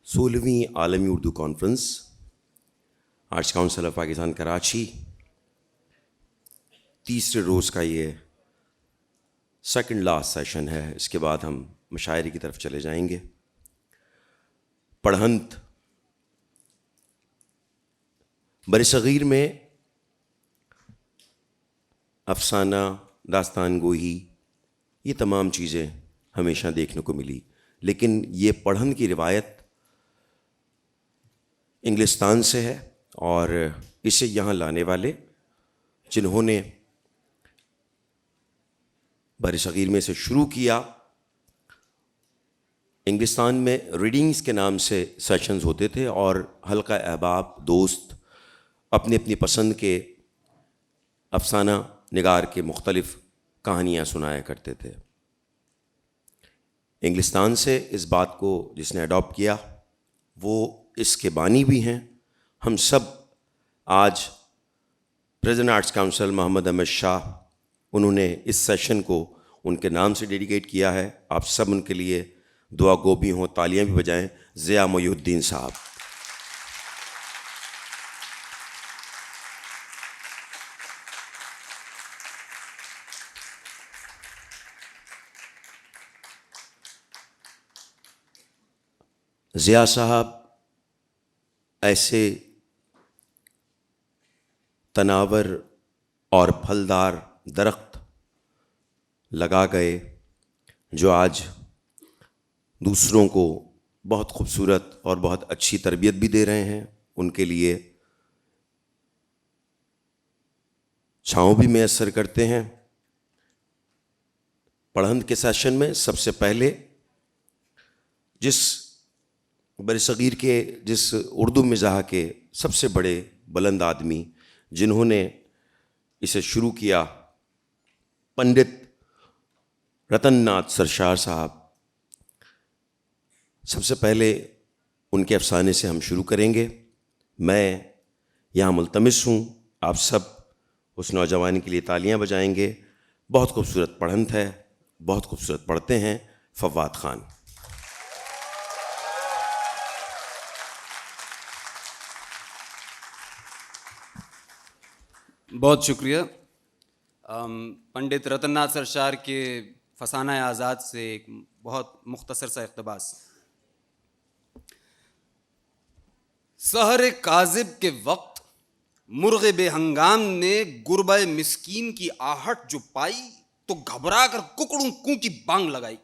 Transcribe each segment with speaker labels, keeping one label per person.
Speaker 1: 16ویں عالمی Urdu conference arts council of Pakistan Karachi تیسرے روز کا یہ سیکنڈ لاسٹ سیشن ہے. اس کے بعد ہم مشاعرے کی طرف چلے جائیں گے. پڑھنت برصغیر میں افسانہ، داستان گوئی، یہ تمام چیزیں ہمیشہ دیکھنے کو ملی، لیکن یہ پڑھن کی روایت انگلستان سے ہے، اور اسے یہاں لانے والے جنہوں نے برصغیر میں سے شروع کیا. انگلستان میں ریڈنگز کے نام سے سیشنز ہوتے تھے، اور حلقہ احباب دوست اپنی اپنی پسند کے افسانہ نگار کے مختلف کہانیاں سنایا کرتے تھے. انگلستان سے اس بات کو جس نے اڈاپٹ کیا وہ اس کے بانی بھی ہیں. ہم سب آج پریزیڈنٹ آرٹس کاؤنسل محمد احمد شاہ، انہوں نے اس سیشن کو ان کے نام سے ڈیڈیکیٹ کیا ہے. آپ سب ان کے لیے دعا گو بھی ہوں، تالیاں بھی بجائیں. ضیاء محی الدین صاحب. ضیاء صاحب ایسے تناور اور پھلدار درخت لگا گئے جو آج دوسروں کو بہت خوبصورت اور بہت اچھی تربیت بھی دے رہے ہیں. ان کے لیے چھاؤں بھی میسر کرتے ہیں. پڑھنت کے سیشن میں سب سے پہلے جس برصغیر کے، جس اردو مزاح کے سب سے بڑے بلند آدمی جنہوں نے اسے شروع کیا، پنڈت رتن ناتھ سرشار صاحب، سب سے پہلے ان کے افسانے سے ہم شروع کریں گے. میں یہاں ملتمس ہوں آپ سب اس نوجوان کے لیے تالیاں بجائیں گے. بہت خوبصورت پڑھنت ہے، بہت خوبصورت پڑھتے ہیں. فواد خان.
Speaker 2: بہت شکریہ. پنڈت رتن ناتھ سرشار کے فسانہ آزاد سے ایک بہت مختصر سا اقتباس. سحر کاذب کے وقت مرغ بے ہنگام نے گربہ مسکین کی آہٹ جو پائی تو گھبرا کر ککڑوں کوں کی بانگ لگائی،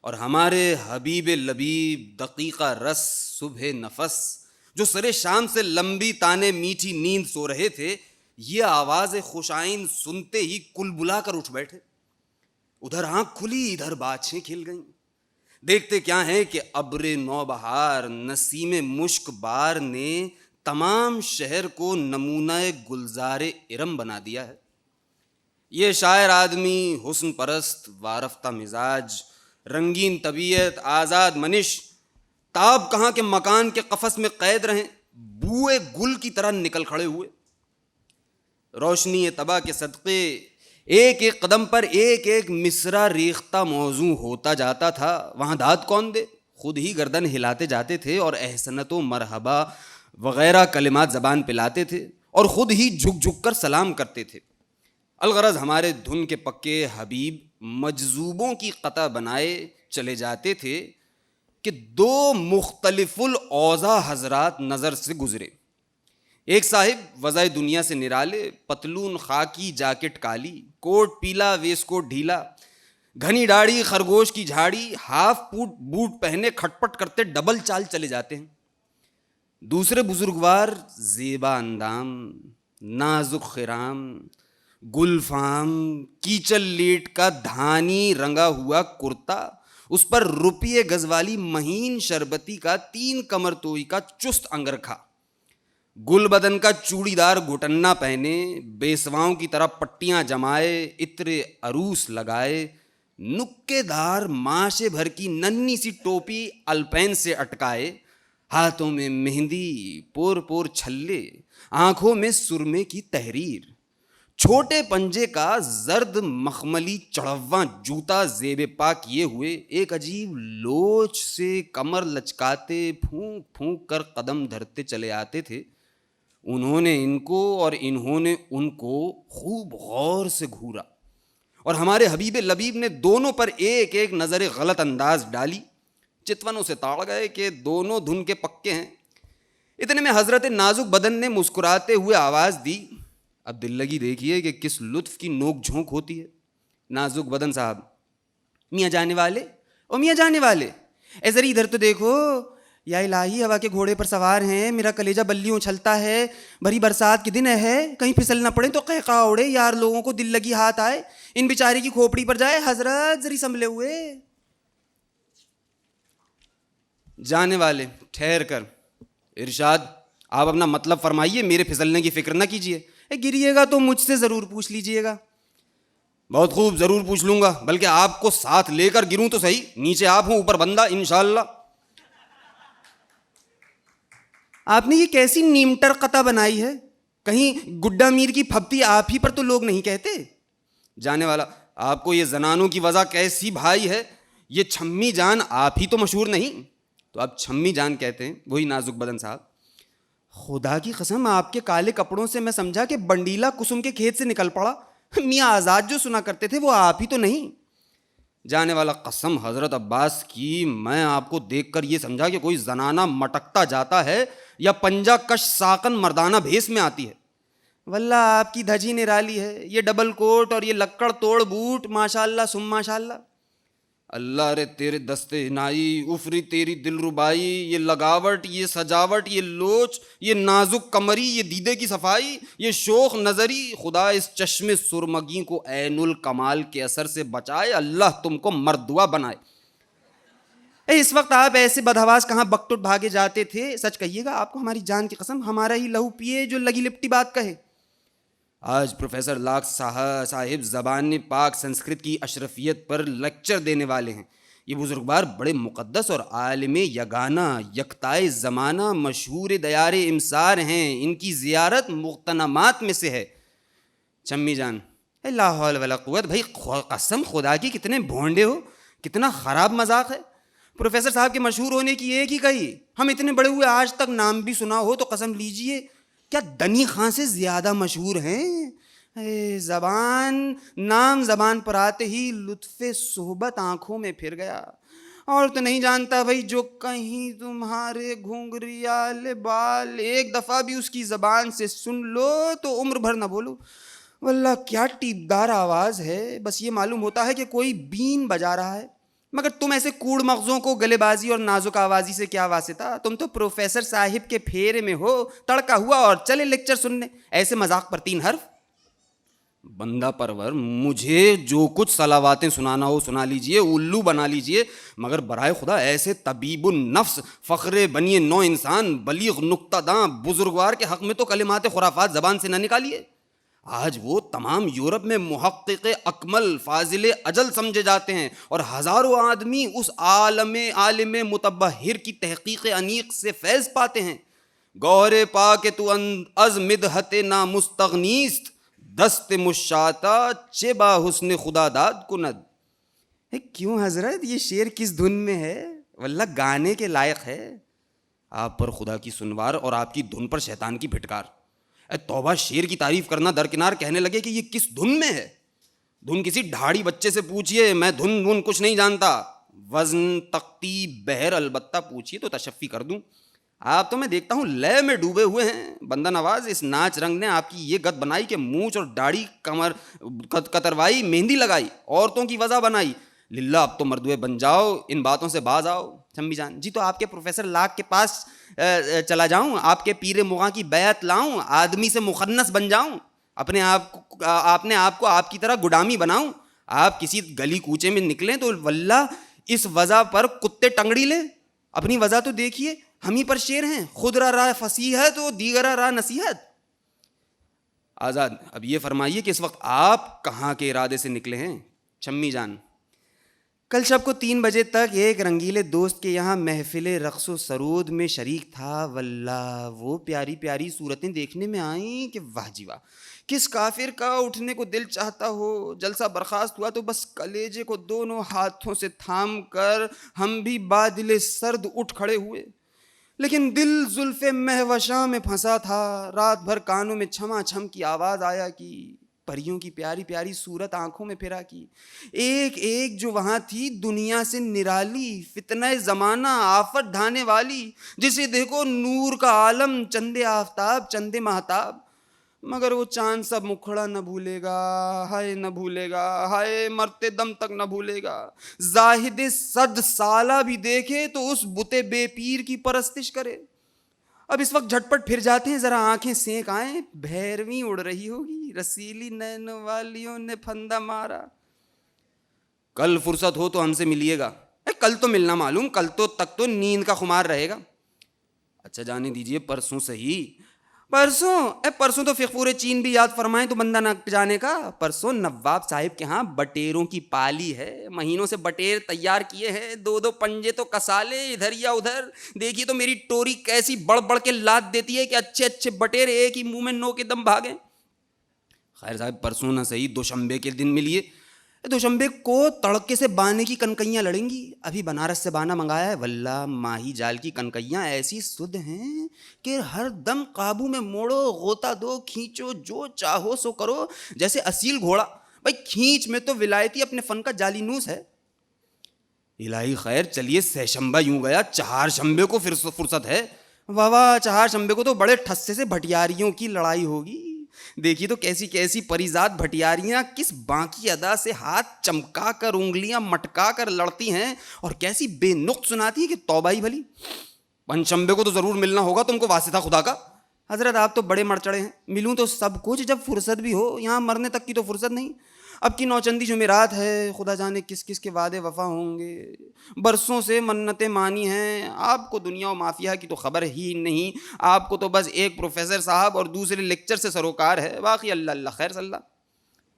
Speaker 2: اور ہمارے حبیب لبیب دقیقہ رس صبح نفس جو سرے شام سے لمبی تانے میٹھی نیند سو رہے تھے، یہ آواز خوش آئند سنتے ہی کل بلا کر اٹھ بیٹھے. ادھر آنکھ کھلی ادھر باچھیں کھل گئیں. دیکھتے کیا ہے کہ ابر نوبہار نسیم مشک بار نے تمام شہر کو نمونہ گلزار ارم بنا دیا ہے. یہ شاعر آدمی حسن پرست، وارفتہ مزاج، رنگین طبیعت، آزاد منش، تاب کہاں کے مکان کے قفس میں قید رہیں، بوئے گل کی طرح نکل کھڑے ہوئے. روشنی طبع کے صدقے ایک ایک قدم پر ایک ایک مصرع ریختہ موضوع ہوتا جاتا تھا. وہاں داد کون دے، خود ہی گردن ہلاتے جاتے تھے اور احسنت و مرحبا وغیرہ کلمات زبان پہ لاتے تھے اور خود ہی جھک جھک کر سلام کرتے تھے. الغرض ہمارے دھن کے پکے حبیب مجذوبوں کی قطع بنائے چلے جاتے تھے کہ دو مختلف الاوضاع حضرات نظر سے گزرے. ایک صاحب وضع دنیا سے نرالے، پتلون خاکی جاکٹ کالی، کوٹ پیلا ویس کوٹ ڈھیلا، گھنی داڑھی خرگوش کی جھاڑی، ہاف بوٹ پہنے کھٹ پٹ کرتے ڈبل چال چلے جاتے ہیں. دوسرے بزرگوار زیبا اندام، نازک خرام، گلفام، کیچل لیٹ کا دھانی رنگا ہوا کرتا، اس پر روپیے گز والی مہین شربتی کا 3 کمر توئی کا چست انگرکھا، گل بدن کا چوڑی دار گھٹنا پہنے، بیسواؤں کی طرح پٹیاں جمائے، عطر عروس لگائے، نکے دار ماشے بھر کی ننھی سی ٹوپی الپین سے اٹکائے، ہاتھوں میں مہندی، پور پور چھلے، آنکھوں میں سرمے کی تحریر، چھوٹے پنجے کا زرد مخملی چڑھواں جوتا زیب پا کیے ہوئے ایک عجیب لوچ سے کمر لچکاتے پھونک پھونک کر قدم دھرتے چلے آتے تھے. انہوں نے ان کو اور انہوں نے ان کو خوب غور سے گھورا اور ہمارے حبیب لبیب نے دونوں پر ایک ایک نظر غلط انداز ڈالی. چتونوں سے تاڑ گئے کہ دونوں دھن کے پکے ہیں. اتنے میں حضرت نازک بدن نے مسکراتے ہوئے آواز دی. اب دل لگی دیکھیے کہ کس لطف کی نوک جھونک ہوتی ہے. نازک بدن صاحب: میاں جانے والے، او میاں جانے والے، اے ذرا ادھر تو دیکھو. یا الہی، ہوا کے گھوڑے پر سوار ہیں، میرا کلیجہ بلیوں اچھلتا ہے. بھری برسات کے دن ہے، کہیں پھسل نہ پڑے تو قہقہ اڑے. یار لوگوں کو دل لگی ہاتھ آئے، ان بیچاری کی کھوپڑی پر جائے. حضرت ذری سنبھلے ہوئے. جانے والے ٹھہر کر. ارشاد: آپ اپنا مطلب فرمائیے، میرے پھسلنے کی فکر نہ کیجیے. گریے گا تو مجھ سے ضرور پوچھ لیجئے گا. بہت خوب، ضرور پوچھ لوں گا، بلکہ آپ کو ساتھ لے کر گروں تو صحیح. نیچے آپ ہوں، اوپر بندہ، انشاءاللہ. آپ نے یہ کیسی نیمٹر قطع بنائی ہے؟ کہیں گڈا میر کی پھپتی آپ ہی پر تو لوگ نہیں کہتے. جانے والا: آپ کو یہ زنانوں کی وضع کیسی بھائی ہے؟ یہ چھمی جان آپ ہی تو مشہور نہیں. تو آپ چھمی جان کہتے ہیں. وہی نازک بدن صاحب: خدا کی قسم، آپ کے کالے کپڑوں سے میں سمجھا کہ بنڈیلا کسم کے کھیت سے نکل پڑا. میاں آزاد جو سنا کرتے تھے وہ آپ ہی تو نہیں. جانے والا: قسم حضرت عباس کی، میں آپ کو دیکھ کر یہ سمجھا کہ کوئی زنانہ مٹکتا جاتا ہے یا پنجہ کش ساکن مردانہ بھیس میں آتی ہے. واللہ آپ کی دھجی نرالی ہے. یہ ڈبل کوٹ اور یہ لکڑ توڑ بوٹ، ماشاء اللہ سم ماشاء اللہ. اللہ رے تیرے دستے عنائی، افری تیری دل ربائی. یہ لگاوٹ، یہ سجاوٹ، یہ لوچ، یہ نازک کمری، یہ دیدے کی صفائی، یہ شوخ نظری. خدا اس چشم سرمگی کو عین الکمال کے اثر سے بچائے. اللہ تم کو مردوا بنائے. اس وقت آپ ایسے بدحواس کہاں بکٹوٹ بھاگے جاتے تھے؟ سچ کہیے گا، آپ کو ہماری جان کی قسم ہمارا ہی لہو پیے جو لگی لپٹی بات کہے. آج پروفیسر لاکھ صاحب زبان پاک سنسکرت کی اشرفیت پر لیکچر دینے والے ہیں. یہ بزرگوار بڑے مقدس اور عالم یگانہ یکتائے زمانہ مشہور دیار امسار ہیں. ان کی زیارت مغتنمات میں سے ہے. چمی جان: لا حول ولا قوت. بھائی قسم خدا کی کتنے بھونڈے ہو، کتنا خراب مذاق ہے. پروفیسر صاحب کے مشہور ہونے کی ایک ہی کہی، ہم اتنے بڑے ہوئے آج تک نام بھی سنا ہو تو قسم لیجئے کیا دنی خان سے زیادہ مشہور ہیں. نام زبان پر آتے ہی لطف صحبت آنکھوں میں پھر گیا. اور تو نہیں جانتا بھائی، جو کہیں تمہارے گھنگریالے بال ایک دفعہ بھی اس کی زبان سے سن لو تو عمر بھر نہ بولو. واللہ کیا ٹیپدار آواز ہے. بس یہ معلوم ہوتا ہے کہ کوئی بین بجا رہا ہے. مگر تم ایسے کوڑ مغزوں کو گلے بازی اور نازک آوازی سے کیا واسطہ؟ تم تو پروفیسر صاحب کے پھیرے میں ہو. تڑکا ہوا اور چلے لیکچر سننے. ایسے مذاق پر 3 حرف. بندہ پرور، مجھے جو کچھ صلواتیں سنانا ہو سنا لیجئے، الو بنا لیجئے، مگر برائے خدا ایسے طبیب النفس، فخر بنی نو انسان، بلیغ نکتہ داں بزرگوار کے حق میں تو کلمات خرافات زبان سے نہ نکالیے. آج وہ تمام یورپ میں محقق اکمل فاضل اجل سمجھے جاتے ہیں اور ہزاروں آدمی اس عالم متبحر کی تحقیق انیق سے فیض پاتے ہیں. گوہر پا کہ تو از مدحت نامستغنیست، دست مشاتا چے با حسن خدا داد کند. کیوں حضرت، یہ شعر کس دھن میں ہے؟ واللہ گانے کے لائق ہے. آپ پر خدا کی سنوار اور آپ کی دھن پر شیطان کی پھٹکار. توبہ، شعر کی تعریف کرنا درکنار، کہنے لگے کہ یہ کس دھن میں ہے. دھن کسی ڈھاڑی بچے سے پوچھئے، میں دھن کچھ نہیں جانتا. وزن تختی بہر البتہ پوچھئے تو تشفی کر دوں. آپ تو میں دیکھتا ہوں لے میں ڈوبے ہوئے ہیں. بندہ نواز، اس ناچ رنگ نے آپ کی یہ گت بنائی کہ مونچھ اور داڑھی کمر کتروائی، مہندی لگائی، عورتوں کی وضع بنائی. للہ اب تو مردوے بن جاؤ، ان باتوں سے باز آؤ. چمی جان: جی تو آپ کے پروفیسر لاکھ کے پاس چلا جاؤں، آپ کے پیر مغاں کی بیعت لاؤں، آدمی سے مخنث بن جاؤں، اپنے آپ کو آپ کی طرح گڈامی بناؤں. آپ کسی گلی کوچے میں نکلیں تو واللہ اس وضع پر کتے ٹنگڑی لیں. اپنی وضع تو دیکھیے، ہم ہی پر شعر ہیں، خود راہ فصیحت و دیگر راہ نصیحت. آزاد: اب یہ فرمائیے کہ اس وقت آپ کہاں کے ارادے سے نکلے ہیں؟ چمی جان: کل شب کو 3 بجے تک ایک رنگیلے دوست کے یہاں محفل رقص و سرود میں شریک تھا. واللہ وہ پیاری پیاری صورتیں دیکھنے میں آئیں کہ واہ جی واہ، کس کافر کا اٹھنے کو دل چاہتا ہو. جلسہ برخاست ہوا تو بس کلیجے کو دونوں ہاتھوں سے تھام کر ہم بھی بادل سرد اٹھ کھڑے ہوئے. لیکن دل زلف مہوشاں میں پھنسا تھا. رات بھر کانوں میں چھما چھم کی آواز آیا کی، پریوں کی پیاری پیاری صورت آنکھوں میں پھرا کی. ایک ایک جو وہاں تھی دنیا سے نرالی، فتنہ زمانہ آفت ڈھانے والی، جسے دیکھو نور کا عالم، چند آفتاب چند مہتاب. مگر وہ چاند سب مکھڑا نہ بھولے گا، ہائے نہ بھولے گا، ہائے مرتے دم تک نہ بھولے گا. زاہد 100 سالہ بھی دیکھے تو اس بت بے پیر کی پرستش کرے. اب اس وقت جھٹپٹ پھر جاتے ہیں، ذرا آنکھیں سینک آئیں. بھیرویں اڑ رہی ہوگی، رسیلی نین والیوں نے پھندا مارا. کل فرصت ہو تو ہم سے ملیے گا. کل تو ملنا معلوم، کل تو تک تو نیند کا خمار رہے گا. اچھا جانے دیجئے، پرسوں صحیح. پرسوں تو فقہ پورے چین بھی یاد فرمائیں تو بندہ نہ جانے کا. پرسوں نواب صاحب کے ہاں بٹیروں کی پالی ہے. مہینوں سے بٹیر تیار کیے ہیں، 2 پنجے تو کسالے ادھر یا ادھر. دیکھیے تو میری ٹوری کیسی بڑھ بڑھ کے لاد دیتی ہے کہ اچھے اچھے بٹیر ایک ہی منہ میں نو کے دم بھاگیں. خیر صاحب پرسوں نہ صحیح، دوشمبے کے دن ملیے. دوشمبے کو تڑکے سے بانے کی کنکیاں لڑیں گی. ابھی بنارس سے بانا منگایا ہے. واللہ ماہی جال کی کنکیاں ایسی سدھ ہیں کہ ہر دم قابو میں موڑو، غوطہ دو، کھینچو، جو چاہو سو کرو، جیسے اصیل گھوڑا. بھائی کھینچ میں تو ولایتی اپنے فن کا جالی نوس ہے. الہی خیر، چلیے سہ شنبہ یوں گیا، 4 شنبے کو پھر فرصت ہے. واہ واہ، 4 شنبے کو تو بڑے ٹھسے سے بھٹیاریوں کی لڑائی ہوگی. دیکھیے تو کیسی کیسی پریزاد بھٹیاریاں کس باقی ادا سے ہاتھ چمکا کر انگلیاں مٹکا کر لڑتی ہیں، اور کیسی بے نقط سناتی ہے کہ توبہ ہی بھلی. 5 شنبے کو تو ضرور ملنا ہوگا تم کو، واسطہ خدا کا. حضرت آپ تو بڑے مرچڑے ہیں، ملوں تو سب کچھ جب فرصت بھی ہو. یہاں مرنے تک کی تو فرصت نہیں. اب کی نوچندی جمعرات ہے، خدا جانے کس کس کے وعدے وفا ہوں گے. برسوں سے منتیں مانی ہیں. آپ کو دنیا و مافیا کی تو خبر ہی نہیں. آپ کو تو بس ایک پروفیسر صاحب اور دوسرے لیکچر سے سروکار ہے. باقی اللہ اللہ خیر صلی اللہ.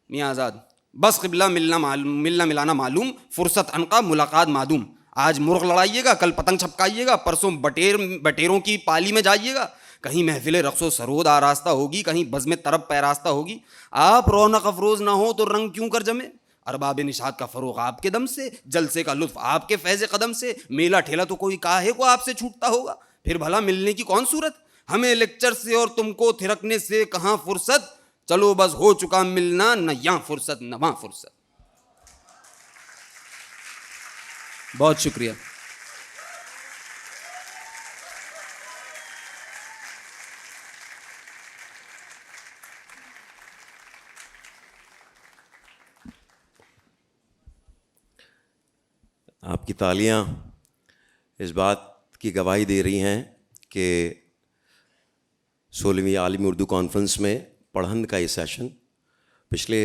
Speaker 2: میاں آزاد، بس قبلہ ملنا ملانا معلوم، فرصت عنقا ملاقات معدوم. آج مرغ لڑائیے گا، کل پتنگ چھپکائیے گا، پرسوں بٹیروں کی پالی میں جائیے گا. کہیں محفل رقص و سرود آراستہ ہوگی، کہیں بزم طرب پیراستہ ہوگی. آپ رونق افروز نہ ہو تو رنگ کیوں کر جمے. ارباب نشاط کا فروغ آپ کے دم سے، جلسے کا لطف آپ کے فیض قدم سے. میلہ ٹھیلا تو کوئی کاہے کو آپ سے چھوٹتا ہوگا. پھر بھلا ملنے کی کون صورت. ہمیں لیکچر سے اور تم کو تھرکنے سے کہاں فرصت. چلو بس ہو چکا ملنا، نہ یہاں فرصت نہ وہاں فرصت. بہت شکریہ.
Speaker 1: آپ کی تالیاں اس بات کی گواہی دے رہی ہیں کہ 16ویں عالمی اردو کانفرنس میں پڑھن کا یہ سیشن پچھلے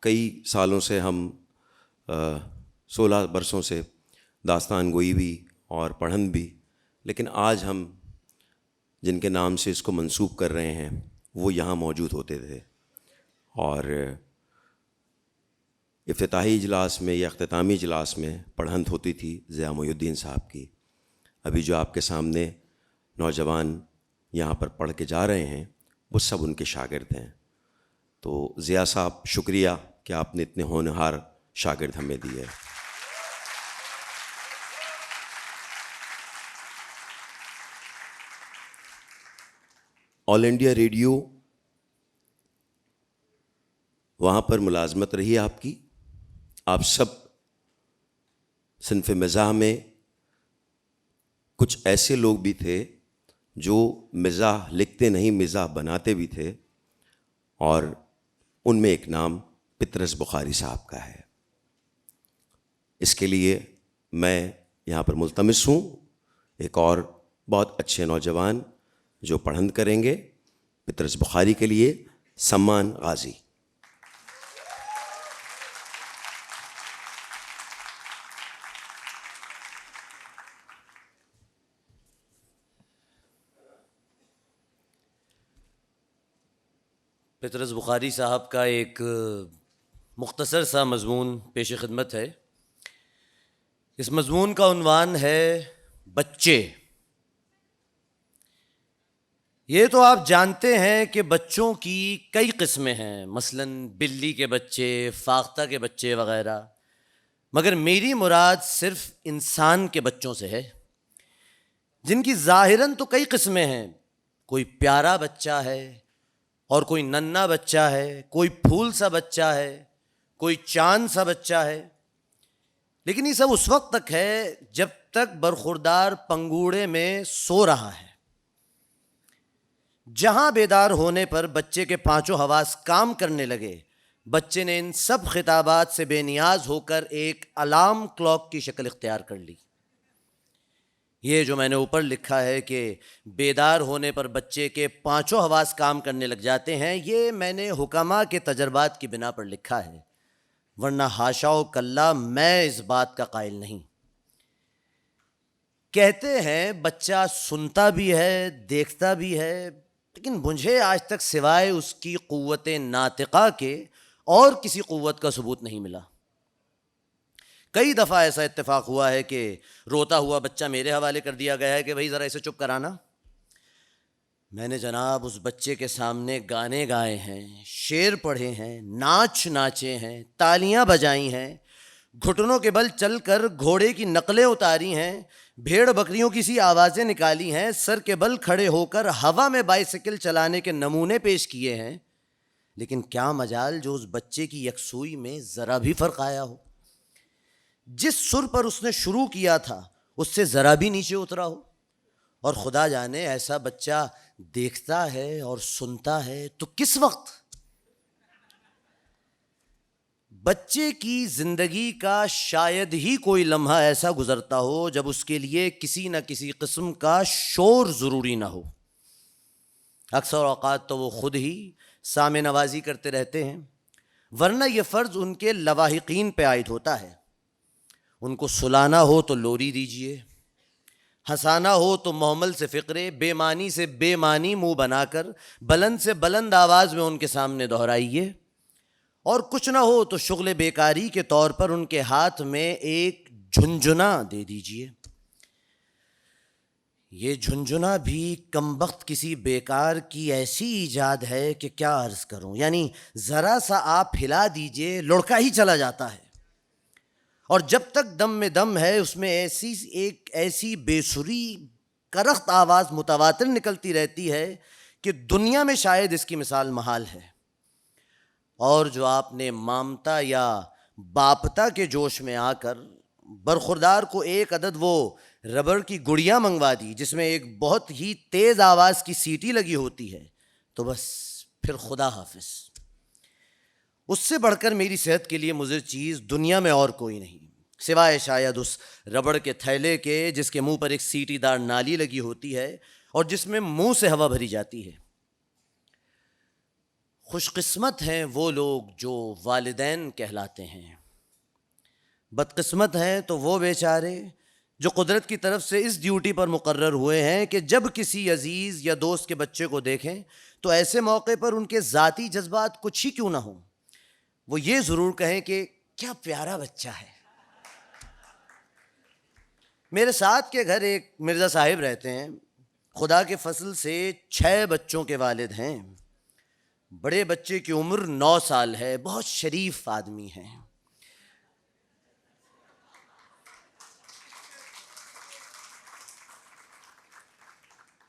Speaker 1: کئی سالوں سے ہم 16 برسوں سے داستان گوئی بھی اور پڑھن بھی، لیکن آج ہم جن کے نام سے اس کو منسوب کر رہے ہیں وہ یہاں موجود ہوتے تھے. اور افتتاحی اجلاس میں یا اختتامی اجلاس میں پڑھنت ہوتی تھی ضیاء محی الدین صاحب کی. ابھی جو آپ کے سامنے نوجوان یہاں پر پڑھ کے جا رہے ہیں وہ سب ان کے شاگرد ہیں. تو ضیاء صاحب شکریہ کہ آپ نے اتنے ہونہار شاگرد ہمیں دیے. آل انڈیا ریڈیو وہاں پر ملازمت رہی آپ کی. آپ سب صنف مزاح میں کچھ ایسے لوگ بھی تھے جو مزاح لکھتے نہیں مزاح بناتے بھی تھے، اور ان میں ایک نام پطرس بخاری صاحب کا ہے. اس کے لیے میں یہاں پر ملتمس ہوں ایک اور بہت اچھے نوجوان جو پڑھن کریں گے، پطرس بخاری کے لیے سمان غازی.
Speaker 3: پطرس بخاری صاحب کا ایک مختصر سا مضمون پیش خدمت ہے. اس مضمون کا عنوان ہے بچے۔ یہ تو آپ جانتے ہیں کہ بچوں کی کئی قسمیں ہیں، مثلاً بلی کے بچے، فاختہ کے بچے وغیرہ، مگر میری مراد صرف انسان کے بچوں سے ہے، جن کی ظاہراً تو کئی قسمیں ہیں۔ کوئی پیارا بچہ ہے اور کوئی ننھا بچہ ہے، کوئی پھول سا بچہ ہے، کوئی چاند سا بچہ ہے، لیکن یہ سب اس وقت تک ہے جب تک برخوردار پنگوڑے میں سو رہا ہے۔ جہاں بیدار ہونے پر بچے کے پانچوں حواس کام کرنے لگے، بچے نے ان سب خطابات سے بے نیاز ہو کر ایک الارم کلاک کی شکل اختیار کر لی۔ یہ جو میں نے اوپر لکھا ہے کہ بیدار ہونے پر بچے کے پانچوں حواس کام کرنے لگ جاتے ہیں، یہ میں نے حکماء کے تجربات کی بنا پر لکھا ہے، ورنہ حاشا و کلا میں اس بات کا قائل نہیں۔ کہتے ہیں بچہ سنتا بھی ہے، دیکھتا بھی ہے، لیکن مجھے آج تک سوائے اس کی قوت ناطقہ کے اور کسی قوت کا ثبوت نہیں ملا۔ کئی دفعہ ایسا اتفاق ہوا ہے کہ روتا ہوا بچہ میرے حوالے کر دیا گیا ہے کہ بھائی ذرا اسے چپ کرانا۔ میں نے جناب اس بچے کے سامنے گانے گائے ہیں، شعر پڑھے ہیں، ناچ ناچے ہیں، تالیاں بجائی ہیں، گھٹنوں کے بل چل کر گھوڑے کی نقلیں اتاری ہیں، بھیڑ بکریوں کی سی آوازیں نکالی ہیں، سر کے بل کھڑے ہو کر ہوا میں بائیسیکل چلانے کے نمونے پیش کیے ہیں، لیکن کیا مجال جو اس بچے کی یکسوئی میں ذرا بھی فرق آیا ہو، جس سر پر اس نے شروع کیا تھا اس سے ذرا بھی نیچے اترا ہو۔ اور خدا جانے ایسا بچہ دیکھتا ہے اور سنتا ہے تو کس وقت؟ بچے کی زندگی کا شاید ہی کوئی لمحہ ایسا گزرتا ہو جب اس کے لیے کسی نہ کسی قسم کا شور ضروری نہ ہو۔ اکثر اوقات تو وہ خود ہی سامع نوازی کرتے رہتے ہیں، ورنہ یہ فرض ان کے لواحقین پہ عائد ہوتا ہے۔ ان کو سلانا ہو تو لوری دیجیے، ہنسانا ہو تو محمل سے فقرے، بے معنی سے بے معنی منہ بنا کر بلند سے بلند آواز میں ان کے سامنے دہرائیے، اور کچھ نہ ہو تو شغل بیکاری کے طور پر ان کے ہاتھ میں ایک جھنجھنا دے دیجیے۔ یہ جھنجھنا بھی کمبخت کسی بیکار کی ایسی ایجاد ہے کہ کیا عرض کروں، یعنی ذرا سا آپ ہلا دیجئے لڑکا ہی چلا جاتا ہے، اور جب تک دم میں دم ہے اس میں ایسی بے سری کرخت آواز متواتر نکلتی رہتی ہے کہ دنیا میں شاید اس کی مثال محال ہے۔ اور جو آپ نے مامتا یا باپتا کے جوش میں آ کر برخوردار کو ایک عدد وہ ربڑ کی گڑیاں منگوا دی جس میں ایک بہت ہی تیز آواز کی سیٹی لگی ہوتی ہے، تو بس پھر خدا حافظ۔ اس سے بڑھ کر میری صحت کے لیے مضر چیز دنیا میں اور کوئی نہیں، سوائے شاید اس ربڑ کے تھیلے کے جس کے منہ پر ایک سیٹی دار نالی لگی ہوتی ہے اور جس میں منہ سے ہوا بھری جاتی ہے۔ خوش قسمت ہیں وہ لوگ جو والدین کہلاتے ہیں، بدقسمت ہیں تو وہ بیچارے جو قدرت کی طرف سے اس ڈیوٹی پر مقرر ہوئے ہیں کہ جب کسی عزیز یا دوست کے بچے کو دیکھیں تو ایسے موقع پر ان کے ذاتی جذبات کچھ ہی کیوں نہ ہوں، وہ یہ ضرور کہیں کہ کیا پیارا بچہ ہے۔ میرے ساتھ کے گھر ایک مرزا صاحب رہتے ہیں، خدا کے فضل سے 6 بچوں کے والد ہیں۔ بڑے بچے کی عمر 9 سال ہے، بہت شریف آدمی ہیں۔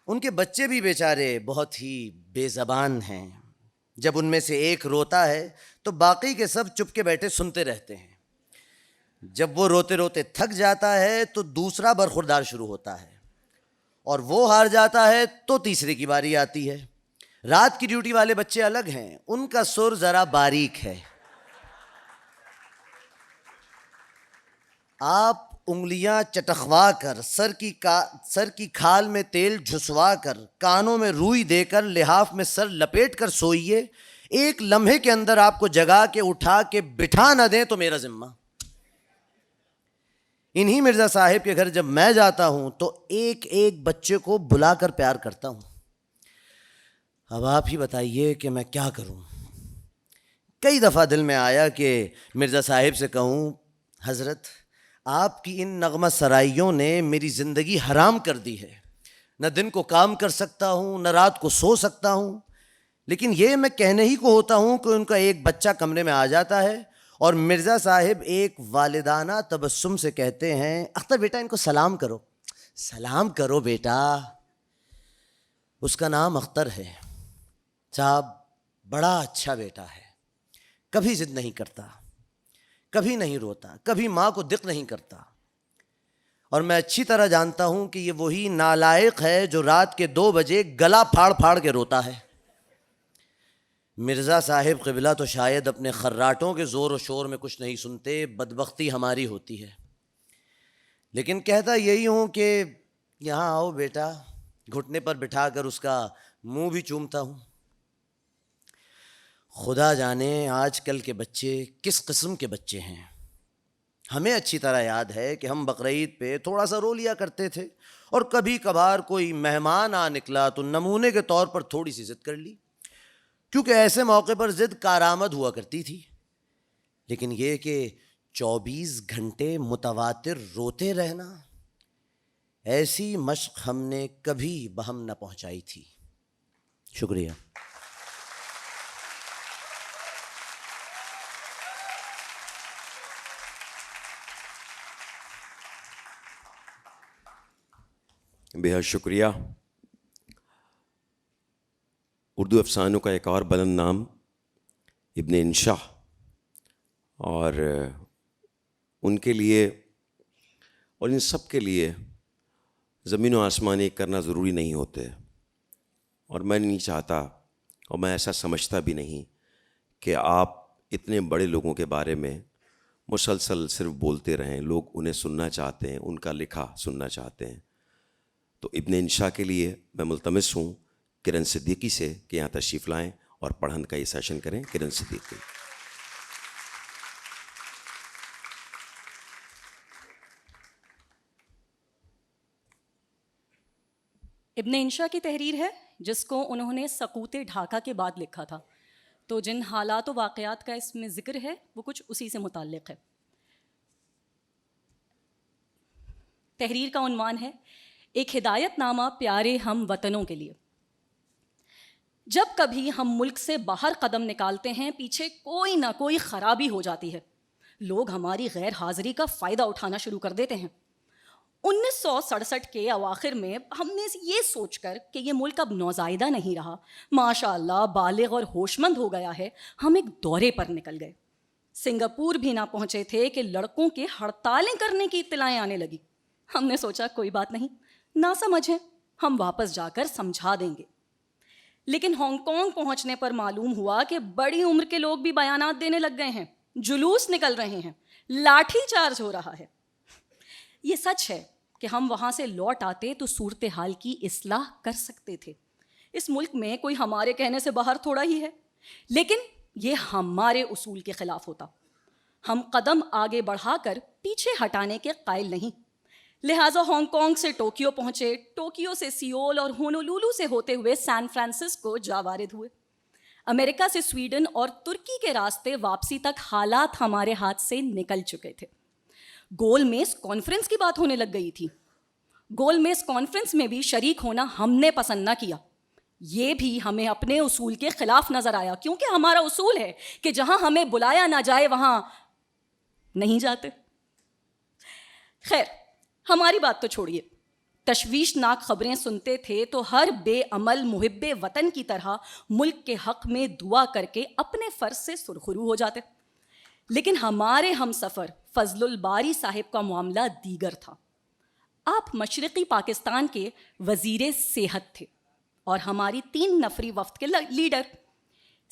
Speaker 3: ان کے بچے بھی بیچارے بہت ہی بے زبان ہیں، جب ان میں سے ایک روتا ہے تو باقی کے سب چپ کے بیٹھے سنتے رہتے ہیں، جب وہ روتے روتے تھک جاتا ہے تو دوسرا برخوردار شروع ہوتا ہے، اور وہ ہار جاتا ہے تو تیسرے کی باری آتی ہے۔ رات کی ڈیوٹی والے بچے الگ ہیں، ان کا سر ذرا باریک ہے۔ آپ انگلیاں چٹخوا کر سر کی کھال میں تیل جھسوا کر کانوں میں روئی دے کر لحاف میں سر لپیٹ کر سوئیے، ایک لمحے کے اندر آپ کو جگا کے اٹھا کے بٹھا نہ دیں تو میرا ذمہ۔ انہی مرزا صاحب کے گھر جب میں جاتا ہوں تو ایک ایک بچے کو بلا کر پیار کرتا ہوں۔ اب آپ ہی بتائیے کہ میں کیا کروں۔ کئی دفعہ دل میں آیا کہ مرزا صاحب سے کہوں، حضرت آپ کی ان نغمہ سرائیوں نے میری زندگی حرام کر دی ہے. نہ دن کو کام کر سکتا ہوں، نہ رات کو سو سکتا ہوں. لیکن یہ میں کہنے ہی کو ہوتا ہوں کہ ان کا ایک بچہ کمرے میں آ جاتا ہے اور مرزا صاحب ایک والدانہ تبسم سے کہتے ہیں اختر بیٹا ان کو سلام کرو. سلام کرو بیٹا. اس کا نام اختر ہے. صاحب بڑا اچھا بیٹا ہے، کبھی ضد نہیں کرتا، کبھی نہیں روتا، کبھی ماں کو دق نہیں کرتا. اور میں اچھی طرح جانتا ہوں کہ یہ وہی نالائق ہے جو رات کے 2 بجے گلا پھاڑ پھاڑ کے روتا ہے. مرزا صاحب قبلہ تو شاید اپنے خراٹوں کے زور و شور میں کچھ نہیں سنتے، بدبختی ہماری ہوتی ہے. لیکن کہتا یہی ہوں کہ یہاں آؤ بیٹا، گھٹنے پر بٹھا کر اس کا منہ بھی چومتا ہوں. خدا جانے آج کل کے بچے کس قسم کے بچے ہیں. ہمیں اچھی طرح یاد ہے کہ ہم بقرعید پہ تھوڑا سا رو لیا کرتے تھے، اور کبھی کبھار کوئی مہمان آ نکلا تو نمونے کے طور پر تھوڑی سی ضد کر لی، کیونکہ ایسے موقع پر ضد کارآمد ہوا کرتی تھی. لیکن یہ کہ 24 گھنٹے متواتر روتے رہنا، ایسی مشق ہم نے کبھی بہم نہ پہنچائی تھی. شکریہ.
Speaker 1: بہت شکریہ. اردو افسانوں کا ایک اور بلند نام ابن انشا، اور ان کے لیے اور ان سب کے لیے زمین و آسمان ایک کرنا ضروری نہیں ہوتے. اور میں نہیں چاہتا اور میں ایسا سمجھتا بھی نہیں کہ آپ اتنے بڑے لوگوں کے بارے میں مسلسل صرف بولتے رہیں. لوگ انہیں سننا چاہتے ہیں، ان کا لکھا سننا چاہتے ہیں. تو ابن انشا کے لیے میں ملتمس ہوں کرن صدیقی سے کہ یہاں تشریف لائیں اور پڑھن کا یہ سیشن کریں. کرن صدیقی.
Speaker 4: ابن انشا کی تحریر ہے جس کو انہوں نے سقوط ڈھاکہ کے بعد لکھا تھا، تو جن حالات و واقعات کا اس میں ذکر ہے وہ کچھ اسی سے متعلق ہے. تحریر کا عنوان ہے ایک ہدایت نامہ پیارے ہم وطنوں کے لیے. جب کبھی ہم ملک سے باہر قدم نکالتے ہیں، پیچھے کوئی نہ کوئی خرابی ہو جاتی ہے. لوگ ہماری غیر حاضری کا فائدہ اٹھانا شروع کر دیتے ہیں. 1967 کے اواخر میں ہم نے یہ سوچ کر کہ یہ ملک اب نوزائیدہ نہیں رہا، ماشاء اللہ بالغ اور ہوش مند ہو گیا ہے، ہم ایک دورے پر نکل گئے. سنگاپور بھی نہ پہنچے تھے کہ لڑکوں کے ہڑتالیں کرنے کی اطلاعیں آنے لگی. ہم نے سوچا کوئی بات نہیں، نہ سمجھیں، ہم واپس جا کر سمجھا دیں گے. لیکن ہانگ کانگ پہنچنے پر معلوم ہوا کہ بڑی عمر کے لوگ بھی بیانات دینے لگ گئے ہیں، جلوس نکل رہے ہیں، لاٹھی چارج ہو رہا ہے. یہ سچ ہے کہ ہم وہاں سے لوٹ آتے تو صورتحال کی اصلاح کر سکتے تھے. اس ملک میں کوئی ہمارے کہنے سے باہر تھوڑا ہی ہے، لیکن یہ ہمارے اصول کے خلاف ہوتا. ہم قدم آگے بڑھا کر پیچھے ہٹانے کے قائل نہیں. لہٰذا ہانگ کانگ سے ٹوکیو پہنچے، ٹوکیو سے سیول اور ہونولولو سے ہوتے ہوئے سان فرانسسکو جا وارد ہوئے. امریکہ سے سویڈن اور ترکی کے راستے واپسی تک حالات ہمارے ہاتھ سے نکل چکے تھے. گول میز کانفرنس کی بات ہونے لگ گئی تھی. گول میز کانفرنس میں بھی شریک ہونا ہم نے پسند نہ کیا. یہ بھی ہمیں اپنے اصول کے خلاف نظر آیا، کیونکہ ہمارا اصول ہے کہ جہاں ہمیں بلایا نہ جائے وہاں نہیں جاتے. خیر، ہماری بات تو چھوڑیے. تشویشناک خبریں سنتے تھے تو ہر بے عمل محب وطن کی طرح ملک کے حق میں دعا کر کے اپنے فرض سے سرخرو ہو جاتے. لیکن ہمارے ہم سفر فضل الباری صاحب کا معاملہ دیگر تھا. آپ مشرقی پاکستان کے وزیر صحت تھے اور ہماری 3 نفری وفد کے لیڈر.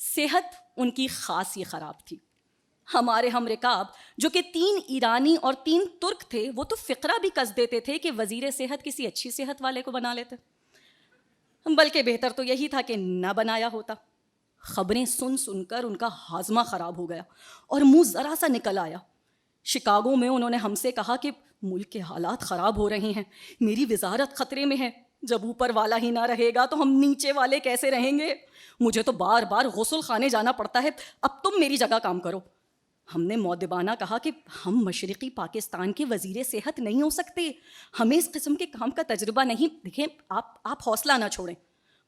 Speaker 4: صحت ان کی خاص یہ خراب تھی. ہمارے ہم رکاب جو کہ 3 ایرانی اور 3 ترک تھے، وہ تو فقرہ بھی کس دیتے تھے کہ وزیر صحت کسی اچھی صحت والے کو بنا لیتے، بلکہ بہتر تو یہی تھا کہ نہ بنایا ہوتا. خبریں سن سن کر ان کا ہاضمہ خراب ہو گیا اور منہ ذرا سا نکل آیا. شکاگو میں انہوں نے ہم سے کہا کہ ملک کے حالات خراب ہو رہے ہیں، میری وزارت خطرے میں ہے. جب اوپر والا ہی نہ رہے گا تو ہم نیچے والے کیسے رہیں گے؟ مجھے تو بار بار غسل خانے جانا پڑتا ہے، اب تم میری جگہ کام کرو. ہم نے مؤدبانہ کہا کہ ہم مشرقی پاکستان کے وزیر صحت نہیں ہو سکتے, ہمیں اس قسم کے کام کا تجربہ نہیں. دیکھیں آپ حوصلہ نہ چھوڑیں.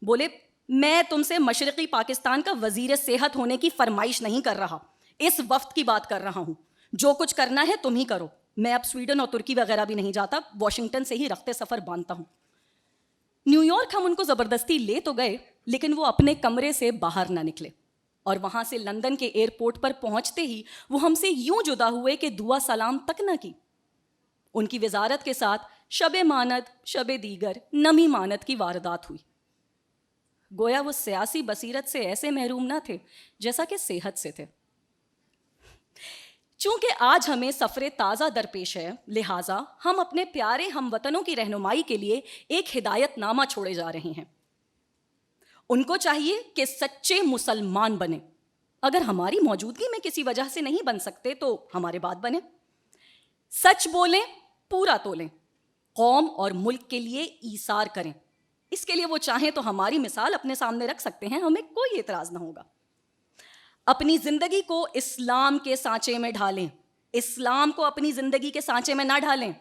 Speaker 4: بولے میں تم سے مشرقی پاکستان کا وزیر صحت ہونے کی فرمائش نہیں کر رہا, اس وفد کی بات کر رہا ہوں. جو کچھ کرنا ہے تم ہی کرو. میں اب سویڈن اور ترکی وغیرہ بھی نہیں جاتا, واشنگٹن سے ہی رخت سفر باندھتا ہوں. نیو یارک ہم ان کو زبردستی لے تو گئے, لیکن وہ اپنے کمرے سے باہر نہ نکلے, اور وہاں سے لندن کے ایئرپورٹ پر پہنچتے ہی وہ ہم سے یوں جدا ہوئے کہ دعا سلام تک نہ کی. ان کی وزارت کے ساتھ شب ماند, شب دیگر, نمی ماند کی واردات ہوئی. گویا وہ سیاسی بصیرت سے ایسے محروم نہ تھے جیسا کہ صحت سے تھے. چونکہ آج ہمیں سفر تازہ درپیش ہے, لہٰذا ہم اپنے پیارے ہم وطنوں کی رہنمائی کے لیے ایک ہدایت نامہ چھوڑے جا رہے ہیں. ان کو چاہیے کہ سچے مسلمان بنیں. اگر ہماری موجودگی میں کسی وجہ سے نہیں بن سکتے تو ہمارے بعد بنیں. سچ بولیں, پورا تولیں, قوم اور ملک کے لیے ایثار کریں. اس کے لیے وہ چاہیں تو ہماری مثال اپنے سامنے رکھ سکتے ہیں, ہمیں کوئی اعتراض نہ ہوگا. اپنی زندگی کو اسلام کے سانچے میں ڈھالیں, اسلام کو اپنی زندگی کے سانچے میں نہ ڈھالیں.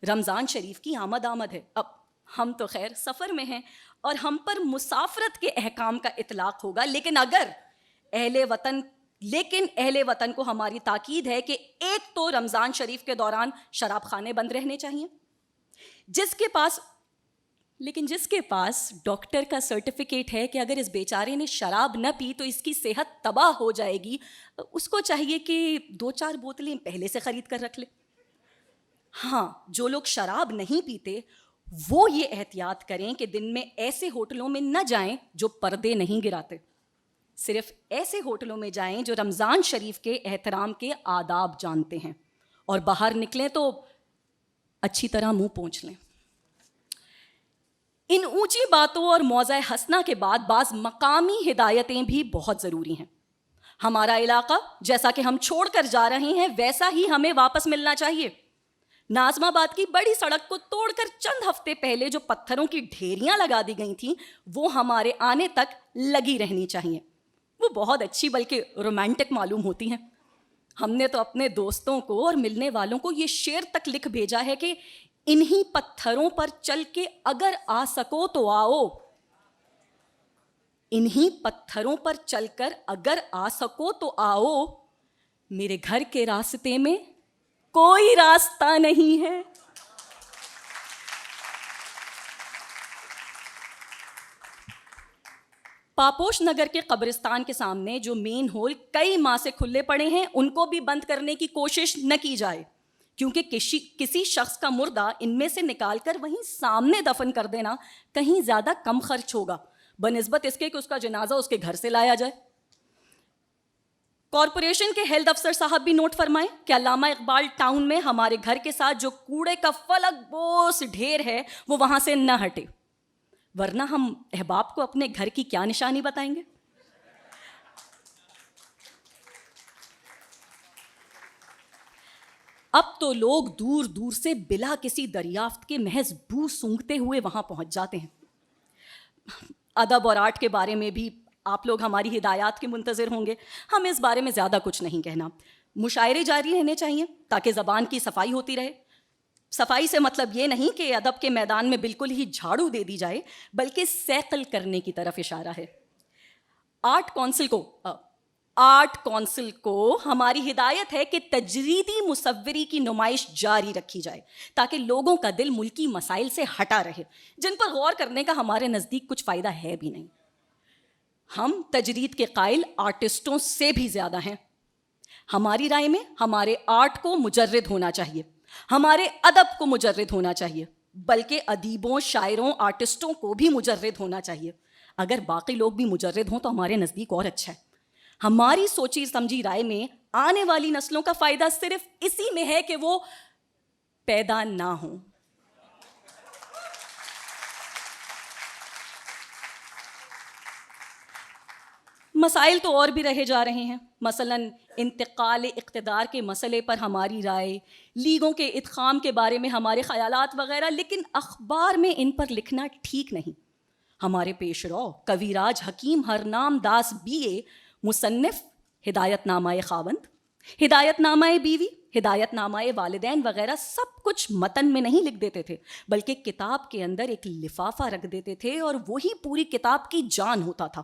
Speaker 4: رمضان شریف کی آمد ہے. اب ہم تو خیر سفر میں ہیں اور ہم پر مسافرت کے احکام کا اطلاق ہوگا, لیکن اہل وطن کو ہماری تاکید ہے کہ ایک تو رمضان شریف کے دوران شراب خانے بند رہنے چاہیے. جس کے پاس ڈاکٹر کا سرٹیفکیٹ ہے کہ اگر اس بیچارے نے شراب نہ پی تو اس کی صحت تباہ ہو جائے گی, اس کو چاہیے کہ 2-4 بوتلیں پہلے سے خرید کر رکھ لے. ہاں, جو لوگ شراب نہیں پیتے وہ یہ احتیاط کریں کہ دن میں ایسے ہوٹلوں میں نہ جائیں جو پردے نہیں گراتے. صرف ایسے ہوٹلوں میں جائیں جو رمضان شریف کے احترام کے آداب جانتے ہیں, اور باہر نکلیں تو اچھی طرح منہ پونچھ لیں. ان اونچی باتوں اور موضع حسنہ کے بعد بعض مقامی ہدایتیں بھی بہت ضروری ہیں. ہمارا علاقہ جیسا کہ ہم چھوڑ کر جا رہے ہیں ویسا ہی ہمیں واپس ملنا چاہیے. ناظم آباد کی بڑی سڑک کو توڑ کر چند ہفتے پہلے جو پتھروں کی ڈھیریاں لگا دی گئی تھیں وہ ہمارے آنے تک لگی رہنی چاہیے. وہ بہت اچھی بلکہ رومانٹک معلوم ہوتی ہیں. ہم نے تو اپنے دوستوں کو اور ملنے والوں کو یہ شعر تک لکھ بھیجا ہے کہ انہی پتھروں پر چل کے اگر آ سکو تو آؤ, انہی پتھروں پر چل کر اگر آ سکو تو آؤ, میرے گھر کے راستے میں کوئی راستہ نہیں ہے. پاپوش نگر کے قبرستان کے سامنے جو مین ہول کئی ماہ سے کھلے پڑے ہیں ان کو بھی بند کرنے کی کوشش نہ کی جائے, کیونکہ کسی شخص کا مردہ ان میں سے نکال کر وہیں سامنے دفن کر دینا کہیں زیادہ کم خرچ ہوگا بنسبت اس کے کہ اس کا جنازہ اس کے گھر سے لایا جائے. کارپوریشن کے ہیلتھ افسر صاحب بھی نوٹ فرمائیں کہ علامہ اقبال ٹاؤن میں ہمارے گھر کے ساتھ جو کوڑے کا فلک بوس ڈھیر ہے وہ وہاں سے نہ ہٹے, ورنہ ہم احباب کو اپنے گھر کی کیا نشانی بتائیں گے. اب تو لوگ دور دور سے بلا کسی دریافت کے محض بو سونگھتے ہوئے وہاں پہنچ جاتے ہیں. ادب اور آرٹ کے بارے میں بھی آپ لوگ ہماری ہدایات کے منتظر ہوں گے. ہمیں اس بارے میں زیادہ کچھ نہیں کہنا. مشاعرے جاری رہنے چاہیے تاکہ زبان کی صفائی ہوتی رہے. صفائی سے مطلب یہ نہیں کہ ادب کے میدان میں بالکل ہی جھاڑو دے دی جائے, بلکہ سیقل کرنے کی طرف اشارہ ہے. آرٹ کونسل کو ہماری ہدایت ہے کہ تجریدی مصوری کی نمائش جاری رکھی جائے تاکہ لوگوں کا دل ملکی مسائل سے ہٹا رہے جن پر غور کرنے کا ہمارے نزدیک کچھ فائدہ ہے بھی نہیں. ہم تجرید کے قائل آرٹسٹوں سے بھی زیادہ ہیں. ہماری رائے میں ہمارے آرٹ کو مجرد ہونا چاہیے, ہمارے ادب کو مجرد ہونا چاہیے, بلکہ ادیبوں, شاعروں, آرٹسٹوں کو بھی مجرد ہونا چاہیے. اگر باقی لوگ بھی مجرد ہوں تو ہمارے نزدیک اور اچھا ہے. ہماری سوچی سمجھی رائے میں آنے والی نسلوں کا فائدہ صرف اسی میں ہے کہ وہ پیدا نہ ہوں. مسائل تو اور بھی رہے جا رہے ہیں, مثلاً انتقال اقتدار کے مسئلے پر ہماری رائے, لیگوں کے ادغام کے بارے میں ہمارے خیالات وغیرہ, لیکن اخبار میں ان پر لکھنا ٹھیک نہیں. ہمارے پیش رو کویراج حکیم ہرنام داس BA, مصنف ہدایت نامہ خاوند, ہدایت نامہ بیوی، ہدایت نامہ والدین وغیرہ سب کچھ متن میں نہیں لکھ دیتے تھے، بلکہ کتاب کے اندر ایک لفافہ رکھ دیتے تھے اور وہی پوری کتاب کی جان ہوتا تھا۔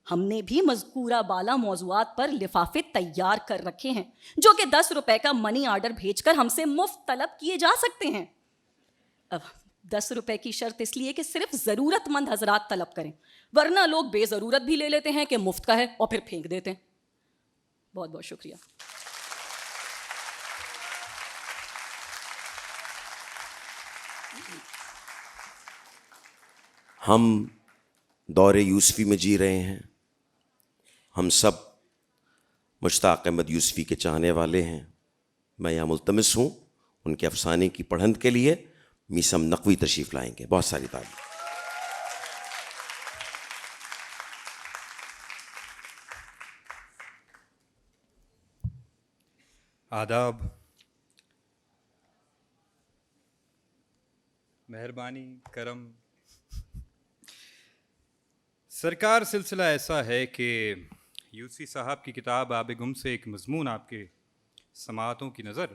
Speaker 4: ہم نے بھی مذکورہ بالا موضوعات پر لفافے تیار کر رکھے ہیں جو کہ 10 روپے کا منی آرڈر بھیج کر ہم سے مفت طلب کیے جا سکتے ہیں۔ اب 10 روپے کی شرط اس لیے کہ صرف ضرورت مند حضرات طلب کریں، ورنہ لوگ بے ضرورت بھی لے لیتے ہیں کہ مفت کا ہے اور پھر پھینک دیتے ہیں۔ بہت بہت شکریہ۔
Speaker 1: ہم دور یوسفی میں جی رہے ہیں، ہم سب مشتاق احمد یوسفی کے چاہنے والے ہیں۔ میں یہاں ملتمس ہوں ان کے افسانے کی پڑھن کے لیے میسم نقوی تشریف لائیں گے۔ بہت ساری تعریف۔
Speaker 5: آداب، مہربانی، کرم۔ سرکار، سلسلہ ایسا ہے کہ یوسی صاحب کی کتاب آب گم سے ایک مضمون آپ کے سماعتوں کی نظر۔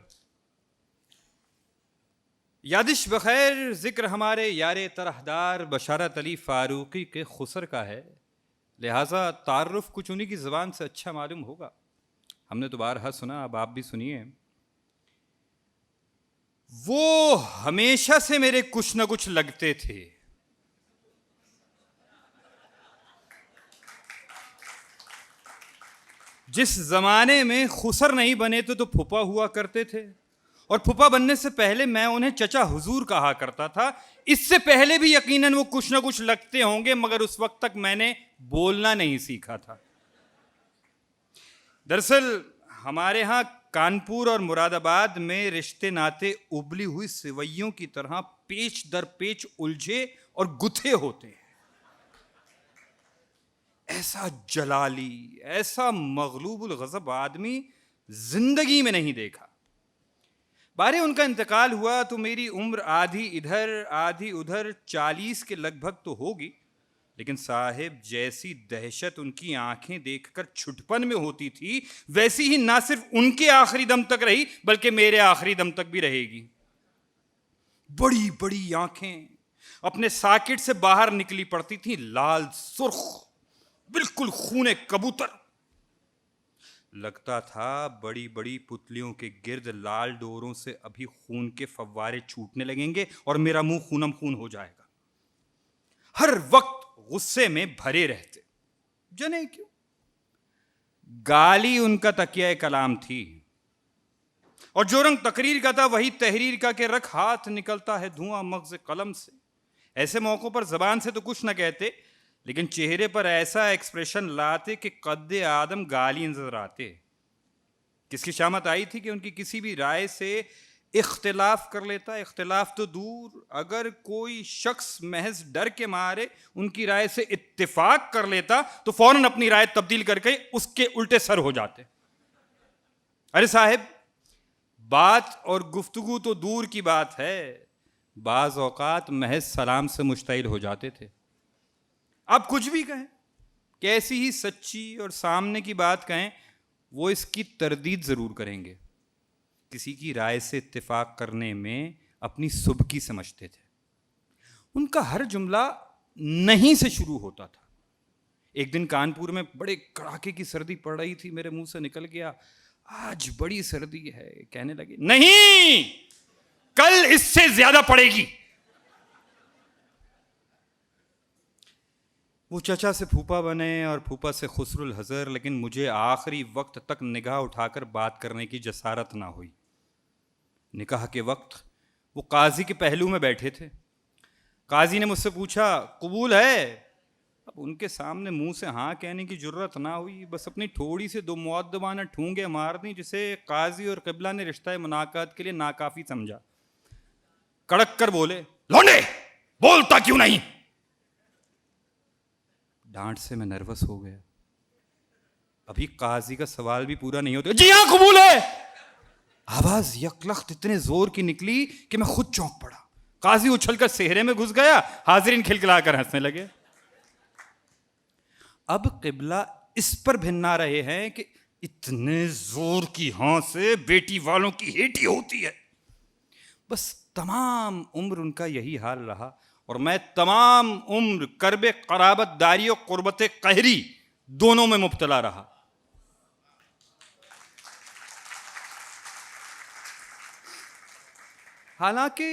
Speaker 5: یادش بخیر ذکر ہمارے یار طرحدار بشارت علی فاروقی کے خسر کا ہے، لہٰذا تعارف کچھ انہی کی زبان سے اچھا معلوم ہوگا۔ ہم نے تو بارہا سنا، اب آپ بھی سنیے۔ وہ ہمیشہ سے میرے کچھ نہ کچھ لگتے تھے، جس زمانے میں خسر نہیں بنے تو پھپھا ہوا کرتے تھے، اور پھپھا بننے سے پہلے میں انہیں چچا حضور کہا کرتا تھا۔ اس سے پہلے بھی یقیناً وہ کچھ نہ کچھ لگتے ہوں گے، مگر اس وقت تک میں نے بولنا نہیں سیکھا تھا۔ دراصل ہمارے ہاں کانپور اور مراد آباد میں رشتے ناتے ابلی ہوئی سوئیوں کی طرح پیچ در پیچ الجھے اور گتھے ہوتے ہیں۔ ایسا جلالی، ایسا مغلوب الغضب آدمی زندگی میں نہیں دیکھا۔ بارے ان کا انتقال ہوا تو میری عمر آدھی ادھر آدھی ادھر 40 کے لگ بھگ تو ہوگی، لیکن صاحب جیسی دہشت ان کی آنکھیں دیکھ کر چھٹپن میں ہوتی تھی، ویسی ہی نہ صرف ان کے آخری دم تک رہی بلکہ میرے آخری دم تک بھی رہے گی۔ بڑی بڑی آنکھیں اپنے ساکٹ سے باہر نکلی پڑتی تھیں، لال سرخ، بالکل خون کبوتر۔ لگتا تھا بڑی بڑی پتلیوں کے گرد لال ڈوروں سے ابھی خون کے فوارے چھوٹنے لگیں گے اور میرا منہ خونم خون ہو جائے گا۔ ہر وقت غصے میں بھرے رہتے، جانے کیوں؟ گالی ان کا تکیہ کلام تھی، اور جو رنگ تقریر کا تھا وہی تحریر کا کہ رکھ ہاتھ نکلتا ہے دھواں مغز قلم سے۔ ایسے موقعوں پر زبان سے تو کچھ نہ کہتے، لیکن چہرے پر ایسا ایکسپریشن لاتے کہ قد آدم گالی نظر آتے۔ کس کی شامت آئی تھی کہ ان کی کسی بھی رائے سے اختلاف کر لیتا، اختلاف تو دور، اگر کوئی شخص محض ڈر کے مارے ان کی رائے سے اتفاق کر لیتا تو فوراً اپنی رائے تبدیل کر کے اس کے الٹے سر ہو جاتے۔ ارے صاحب، بات اور گفتگو تو دور کی بات ہے، بعض اوقات محض سلام سے مشتعل ہو جاتے تھے۔ آپ کچھ بھی کہیں، کیسی ہی سچی اور سامنے کی بات کہیں، وہ اس کی تردید ضرور کریں گے۔ کسی کی رائے سے اتفاق کرنے میں اپنی سبکی سمجھتے تھے۔ ان کا ہر جملہ نہیں سے شروع ہوتا تھا۔ ایک دن کانپور میں بڑے کڑاکے کی سردی پڑ رہی تھی، میرے منہ سے نکل گیا، آج بڑی سردی ہے۔ کہنے لگے، نہیں، کل اس سے زیادہ پڑے گی۔ وہ چچا سے پھوپا بنے اور پھوپا سے خسر الحضر، لیکن مجھے آخری وقت تک نگاہ اٹھا کر بات کرنے کی جسارت نہ ہوئی۔ نکاح کے وقت وہ قاضی کے پہلو میں بیٹھے تھے۔ قاضی نے مجھ سے پوچھا، قبول ہے؟ اب ان کے سامنے منہ سے ہاں کہنے کی جرت نہ ہوئی، بس اپنی تھوڑی سے دو مؤدبانہ ٹھونگے مار دیں، جسے قاضی اور قبلہ نے رشتہ مناقات کے لیے ناکافی سمجھا۔ کڑک کر بولے، لونڈے، بولتا کیوں نہیں؟ ڈانٹ سے میں نروس ہو گیا۔ ابھی قاضی کا سوال بھی پورا نہیں ہوتا، جی ہاں قبول ہے۔ آواز یکلخت اتنے زور کی نکلی کہ میں خود چونک پڑا۔ قاضی اچھل کر صحرے میں گھس گیا، حاضرین کھلکھلا کر ہنسنے لگے۔ اب قبلہ اس پر بھننا رہے ہیں کہ اتنے زور کی ہاں سے بیٹی والوں کی ہیٹی ہوتی ہے. بس تمام عمر ان کا یہی حال رہا اور میں تمام عمر کرب قرابت داری و قربت قہری دونوں میں مبتلا رہا. حالانکہ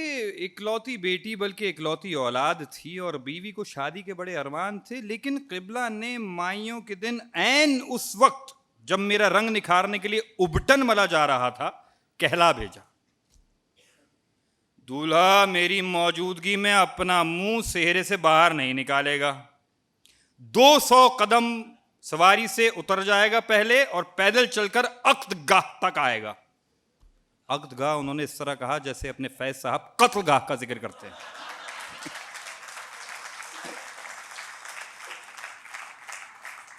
Speaker 5: اکلوتی بیٹی بلکہ اکلوتی اولاد تھی اور بیوی کو شادی کے بڑے ارمان تھے, لیکن قبلہ نے مائیوں کے دن عین اس وقت جب میرا رنگ نکھارنے کے لیے ابٹن ملا جا رہا تھا کہلا بھیجا, دولہا میری موجودگی میں اپنا منہ سہرے سے باہر نہیں نکالے گا, 200 قدم سواری سے اتر جائے گا پہلے اور پیدل چل کر عقد گاہ تک آئے گا. عقد گاہ انہوں نے اس طرح کہا جیسے اپنے فیض صاحب قتل گاہ کا ذکر کرتے ہیں.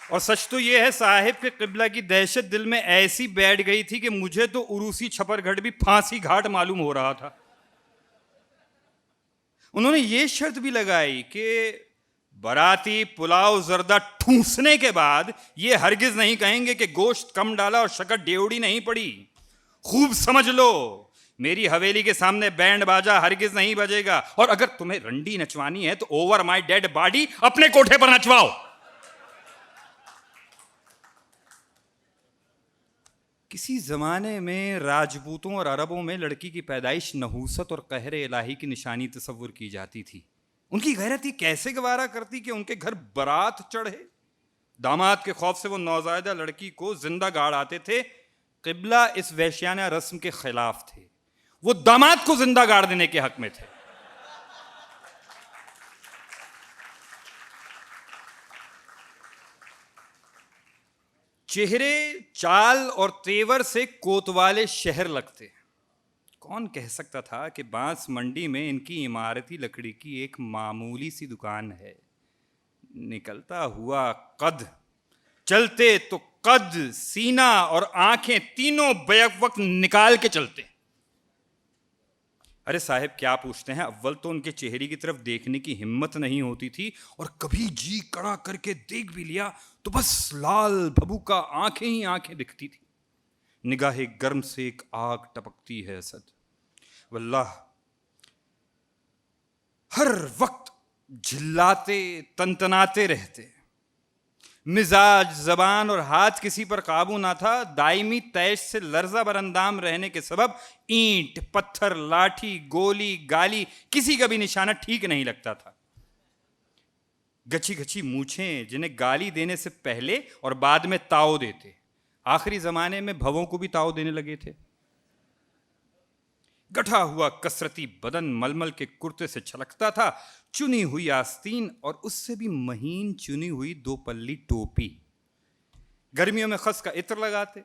Speaker 5: اور سچ تو یہ ہے صاحب کہ قبلہ کی دہشت دل میں ایسی بیٹھ گئی تھی کہ مجھے تو عروسی چھپر گھٹ بھی پھانسی گھاٹ معلوم ہو رہا تھا. انہوں نے یہ شرط بھی لگائی کہ براتی پلاؤ زردہ ٹھونسنے کے بعد یہ ہرگز نہیں کہیں گے کہ گوشت کم ڈالا اور شکر ڈیوڑی نہیں پڑی. خوب سمجھ لو, میری حویلی کے سامنے بینڈ باجا ہرگز نہیں بجے گا, اور اگر تمہیں رنڈی نچوانی ہے تو اوور مائی ڈیڈ باڈی اپنے کوٹھے پر نچواؤ. کسی زمانے میں راجپوتوں اور عربوں میں لڑکی کی پیدائش نحوست اور قہر الہی کی نشانی تصور کی جاتی تھی. ان کی غیرت یہ کیسے گوارا کرتی کہ ان کے گھر برات چڑھے. داماد کے خوف سے وہ نوزائیدہ لڑکی کو زندہ گاڑ آتے تھے. قبلہ اس وحشیانہ رسم کے خلاف تھے, وہ داماد کو زندہ گاڑ دینے کے حق میں تھے. چہرے, چال اور تیور سے کوتوالے شہر لگتے. کون کہہ سکتا تھا کہ بانس منڈی میں ان کی عمارتی لکڑی کی ایک معمولی سی دکان ہے. نکلتا ہوا قد, چلتے تو قد, سینہ اور آنکھیں تینوں بیک وقت نکال کے چلتے. ارے صاحب کیا پوچھتے ہیں, اول تو ان کے چہرے کی طرف دیکھنے کی ہمت نہیں ہوتی تھی, اور کبھی جی کڑا کر کے دیکھ بھی لیا تو بس لال بھبو کا آنکھیں ہی آنکھیں دکھتی تھی. نگاہ گرم سے ایک آگ ٹپکتی ہے اسد. واللہ ہر وقت جھلاتے تنتناتے رہتے. مزاج, زبان اور ہاتھ کسی پر قابو نہ تھا. دائمی تیش سے لرزہ بر اندام رہنے کے سبب اینٹ, پتھر, لاٹھی, گولی, گالی کسی کا بھی نشانہ ٹھیک نہیں لگتا تھا. گچھی گچھی مونچھیں جنہیں گالی دینے سے پہلے اور بعد میں تاؤ دیتے. آخری زمانے میں بھووں کو بھی تاؤ دینے لگے تھے. گٹھا ہوا کثرتی بدن ململ کے کرتے سے چھلکتا تھا. چنی ہوئی آستین اور اس سے بھی مہین چنی ہوئی 2 پلی ٹوپی. گرمیوں میں خس کا عطر لگاتے.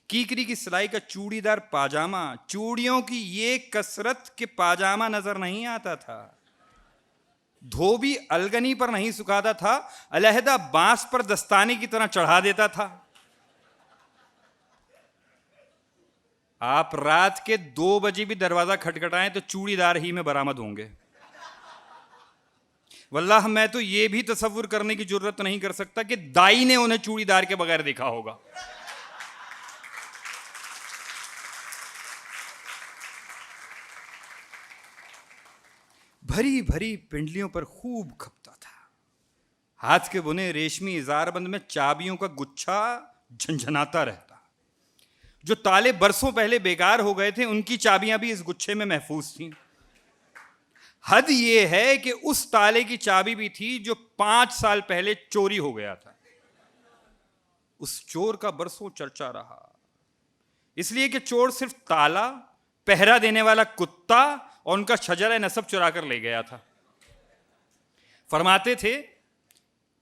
Speaker 5: کیکری کی سلائی کا چوڑی دار پاجامہ, چوڑیوں کی یہ کثرت کہ پاجامہ نظر نہیں آتا تھا. دھوبی الگنی پر نہیں سکھاتا تھا, علیحدہ بانس پر دستانے کی طرح چڑھا دیتا تھا. آپ رات کے 2 بجے بھی دروازہ کھٹکھٹائیں تو چوڑی دار ہی میں برآمد ہوں گے. واللہ میں تو یہ بھی تصور کرنے کی جرت نہیں کر سکتا کہ دائی نے انہیں چوڑی دار کے بغیر دیکھا ہوگا. بھری بھری پنڈلیوں پر خوب کھپتا تھا. ہاتھ کے بنے ریشمی ازار بند میں چابیوں کا گچھا جھنجھناتا رہتا. جو تالے برسوں پہلے بیکار ہو گئے تھے ان کی چابیاں بھی اس گچھے میں محفوظ تھیں. حد یہ ہے کہ اس تالے کی چابی بھی تھی جو 5 سال پہلے چوری ہو گیا تھا. اس چور کا برسوں چرچا رہا, اس لیے کہ چور صرف تالا, پہرا دینے والا کتا اور ان کا شجرہ نسب چرا کر لے گیا تھا. فرماتے تھے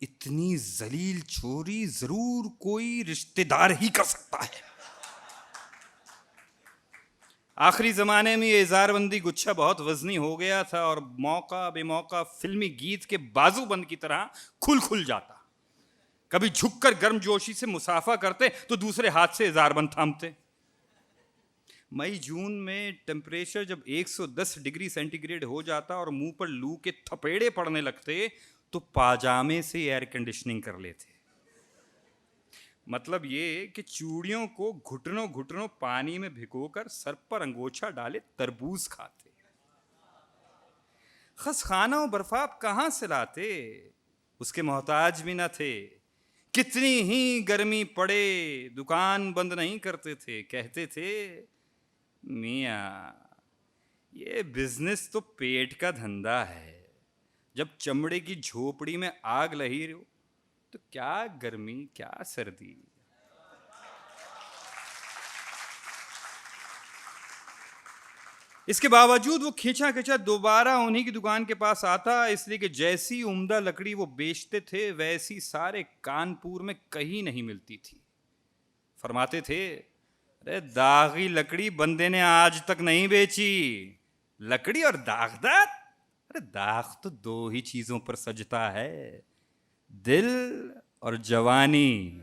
Speaker 5: اتنی ذلیل چوری ضرور کوئی رشتہ دار ہی کر سکتا ہے. آخری زمانے میں یہ اظہار بندی گچھا بہت وزنی ہو گیا تھا اور موقع بے موقع فلمی گیت کے بازو بند کی طرح کھل جاتا. کبھی جھک کر گرم جوشی سے مسافہ کرتے تو دوسرے ہاتھ سے اظہار بند تھامتے. مئی جون میں ٹیمپریچر جب 110 ڈگری سینٹی گریڈ ہو جاتا اور منہ پر لو کے تھپیڑے پڑنے لگتے تو پاجامے سے ایئر کنڈیشننگ کر لیتے. مطلب یہ کہ چوڑیوں کو گھٹنوں گھٹنوں پانی میں بھگو کر سر پر انگوچھا ڈالے تربوز کھاتے. خس خانہ و برفاب کہاں سے لاتے؟ اس کے محتاج بھی نہ تھے. کتنی ہی گرمی پڑے دکان بند نہیں کرتے تھے. کہتے تھے میاں یہ بزنس تو پیٹ کا دھندا ہے. جب چمڑے کی جھوپڑی میں آگ لہی رہو تو کیا گرمی کیا سردی. اس کے باوجود وہ کھینچا کھینچا دوبارہ انہی کی دکان کے پاس آتا، اس لیے کہ جیسی عمدہ لکڑی وہ بیچتے تھے ویسی سارے کانپور میں کہیں نہیں ملتی تھی. فرماتے تھے ارے داغی لکڑی بندے نے آج تک نہیں بیچی. لکڑی اور داغدار؟ ارے داغ تو دو ہی چیزوں پر سجتا ہے، دل اور جوانی.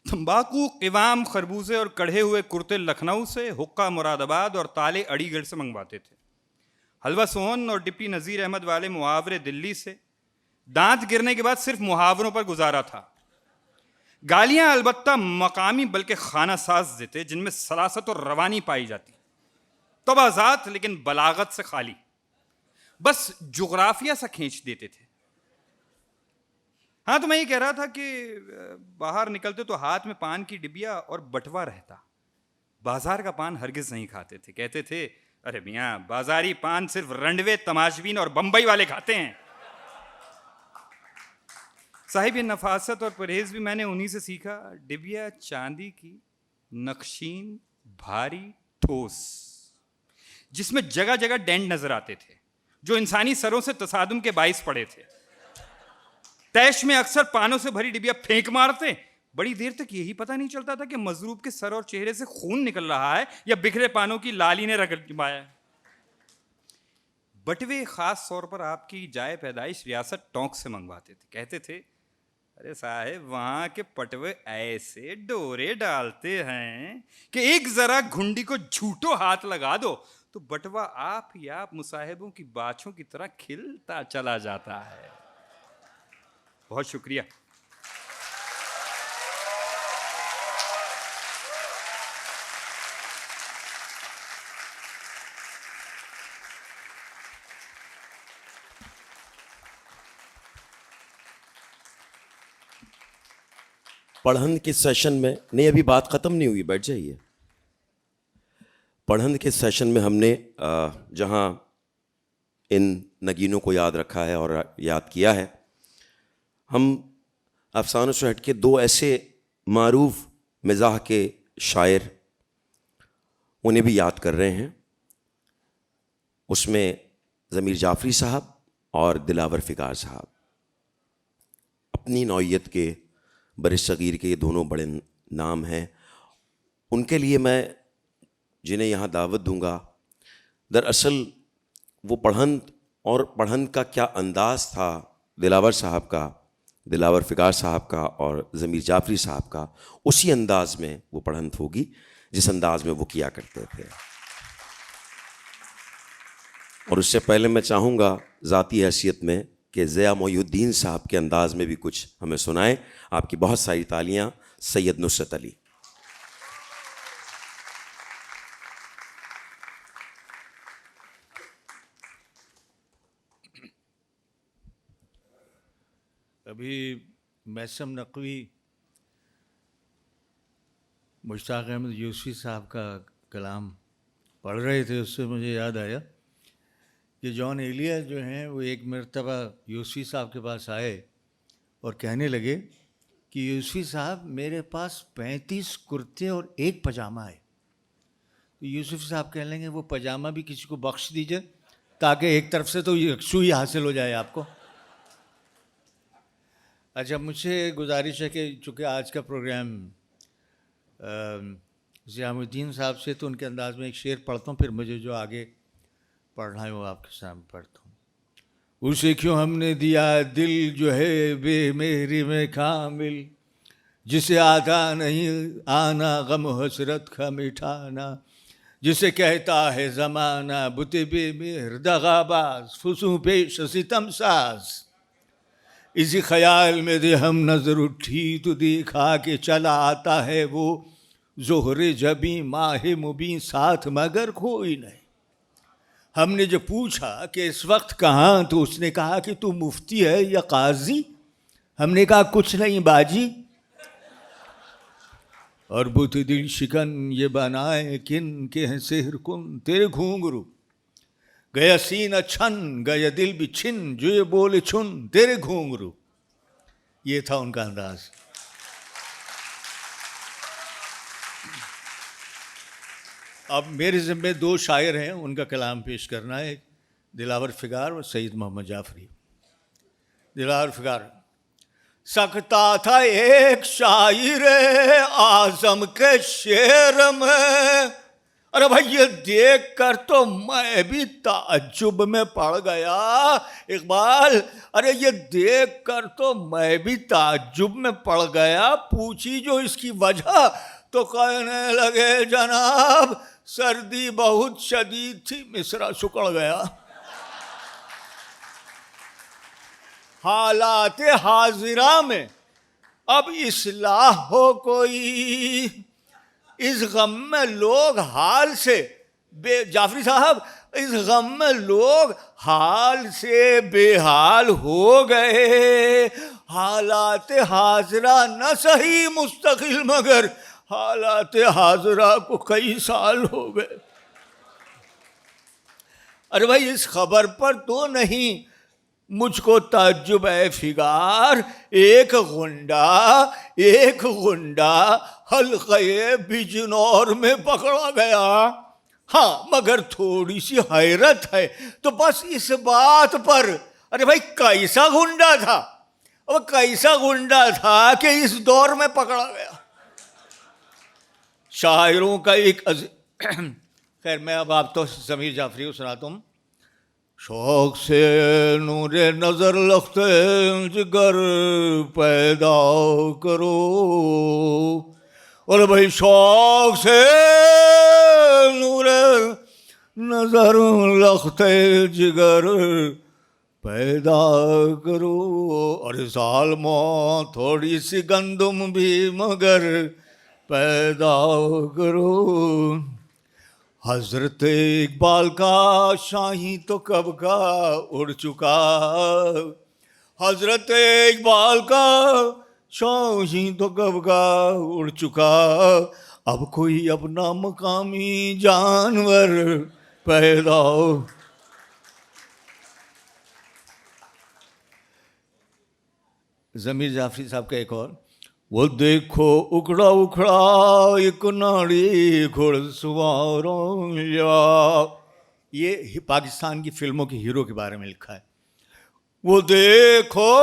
Speaker 5: تمباکو قوام خربوزے اور کڑھے ہوئے کرتے لکھنؤ سے، حقہ مراد آباد اور تالے علی گڑھ سے منگواتے تھے. حلوہ سون اور ڈپٹی نذیر احمد والے محاورے دلی سے. دانت گرنے کے بعد صرف محاوروں پر گزارا تھا. گالیاں البتہ مقامی بلکہ خانہ ساز دیتے جن میں سلاست اور روانی پائی جاتی، توازات لیکن بلاغت سے خالی. بس جغرافیہ سا کھینچ دیتے تھے. ہاں تو میں یہ کہہ رہا تھا کہ باہر نکلتے تو ہاتھ میں پان کی ڈبیا اور بٹوا رہتا. بازار کا پان ہرگز نہیں کھاتے تھے. کہتے تھے ارے میاں بازاری پان صرف رنڈوے تماشبین اور بمبئی والے کھاتے ہیں. صاحب یہ نفاست اور پرہیز بھی میں نے انہی سے سیکھا. ڈبیا چاندی کی، نقشین، بھاری، ٹھوس، جس میں جگہ جگہ ڈینٹ نظر آتے تھے جو انسانی سروں سے تصادم کے باعث پڑے تھے. تیش میں اکثر پانوں سے بھری ڈبیا پھینک مارتے. بڑی دیر تک یہی پتہ نہیں چلتا تھا کہ مضروب کے سر اور چہرے سے خون نکل رہا ہے یا بکھرے پانوں کی لالی نے رگڑ پایا. بٹوے خاص طور پر آپ کی جائے پیدائش ریاست ٹونک سے منگواتے تھے. کہتے تھے ارے صاحب وہاں کے پٹوے ایسے ڈورے ڈالتے ہیں کہ ایک ذرا گھنڈی کو جھوٹو ہاتھ لگا دو تو بٹوا آپ ہی آپ مصاحبوں کی باچھوں کی طرح کھلتا چلا جاتا ہے. بہت شکریہ.
Speaker 1: پڑھن کے سیشن میں نہیں، ابھی بات ختم نہیں ہوئی، بیٹھ جائیے. پڑھن کے سیشن میں ہم نے جہاں ان نگینوں کو یاد رکھا ہے اور یاد کیا ہے، ہم افسانوں سے ہٹ کے دو ایسے معروف مزاح کے شاعر انہیں بھی یاد کر رہے ہیں. اس میں ضمیر جعفری صاحب اور دلاور فکار صاحب. اپنی نوعیت کے بر صغیر کے یہ دونوں بڑے نام ہیں. ان کے لیے میں جنہیں یہاں دعوت دوں گا، دراصل وہ پڑھن اور پڑھن کا کیا انداز تھا دلاور صاحب کا، دلاور فکار صاحب کا اور ضمیر جعفری صاحب کا، اسی انداز میں وہ پڑھنت ہوگی جس انداز میں وہ کیا کرتے تھے. اور اس سے پہلے میں چاہوں گا ذاتی حیثیت میں کہ ضیاء محی الدین صاحب کے انداز میں بھی کچھ ہمیں سنائیں. آپ کی بہت ساری تالیاں. سید نصرت علی.
Speaker 6: ابھی میسم نقوی مشتاق احمد یوسفی صاحب کا کلام پڑھ رہے تھے، اس سے مجھے یاد آیا کہ جان ایلیا جو ہیں وہ ایک مرتبہ یوسفی صاحب کے پاس آئے اور کہنے لگے کہ یوسفی صاحب میرے پاس 35 کرتے اور ایک پاجامہ ہے. تو یوسفی صاحب کہنے لگے وہ پاجامہ بھی کسی کو بخش دیجیے تاکہ ایک طرف سے تو یکسوئی حاصل ہو جائے آپ کو. اچھا، مجھ سے گزارش ہے کہ چونکہ آج کا پروگرام ضیاء الدین صاحب سے، تو ان کے انداز میں ایک شعر پڑھتا ہوں، پھر مجھے جو آگے پڑھنا ہے وہ آپ کے سامنے پڑھتا ہوں. اسے کیوں ہم نے دیا دل جو ہے بے مہری میں کامل، جسے آتا نہیں آنا غم و حسرت کا مٹھانا، جسے کہتا ہے زمانہ بت بے مہر دغاباز فسوں پیش ستم ساز. اسی خیال میں دے ہم نظر اٹھی تو دیکھا کہ چلا آتا ہے وہ ظہر جبیں ماہ مبیں ساتھ مگر کوئی نہیں. ہم نے جو پوچھا کہ اس وقت کہاں، تو اس نے کہا کہ تو مفتی ہے یا قاضی؟ ہم نے کہا کچھ نہیں باجی. اور بت دل شکن یہ بنائے کن کے ہیں سحر کن تیرے گھونگرو، گیا سینہ چھن گیا دل بھی چھن جو یہ بولے چھن تیرے گھونگرو. یہ تھا ان کا انداز. اب میرے ذمہ دو شاعر ہیں، ان کا کلام پیش کرنا ہے، دلاور فگار اور سید محمد جعفری. دلاور فگار: سکتا تھا ایک شاعر اعظم کے شعر میں، ارے بھائی یہ دیکھ کر تو میں بھی تعجب میں پڑ گیا. اقبال: ارے یہ دیکھ کر تو میں بھی تعجب میں پڑ گیا. پوچھی جو اس کی وجہ تو کہنے لگے جناب سردی بہت شدید تھی، مصرع سکڑ گیا. حالات حاضرہ میں اب اصلاح ہو کوئی، اس غم میں لوگ حال سے جعفری صاحب اس غم میں لوگ حال سے بے حال ہو گئے. حالات حاضرہ نہ صحیح مستقل مگر حالات حاضرہ کو کئی سال ہو گئے. ارے بھائی اس خبر پر تو نہیں مجھ کو تعجب ہے فگار، ایک غنڈہ حلقے بجنور میں پکڑا گیا. ہاں مگر تھوڑی سی حیرت ہے تو بس اس بات پر، ارے بھائی کیسا غنڈہ تھا، وہ کیسا غنڈہ تھا کہ اس دور میں پکڑا گیا. شاعروں کا ایک خیر میں اب آپ تو ضمیر جعفری کو سناتا ہوں. شوق سے نور نظر لختے جگر پیدا کرو، اور بھائی شوق سے نور نظر لختے جگر پیدا کرو، اور ظالموں تھوڑی سی گندم بھی مگر پیدا کرو. حضرت اقبال کا شاہی تو کب کا اڑ چکا، حضرت اقبال کا شاہی تو کب کا اڑ چکا، اب کوئی اپنا مقامی جانور پیدا ہو. ضمیر جعفری صاحب کا ایک اور: وہ دیکھو اکھڑا اکھڑا ایک ناڑی گھڑ سواروں یا، یہ پاکستان کی فلموں کے ہیرو کے بارے میں لکھا ہے. وہ دیکھو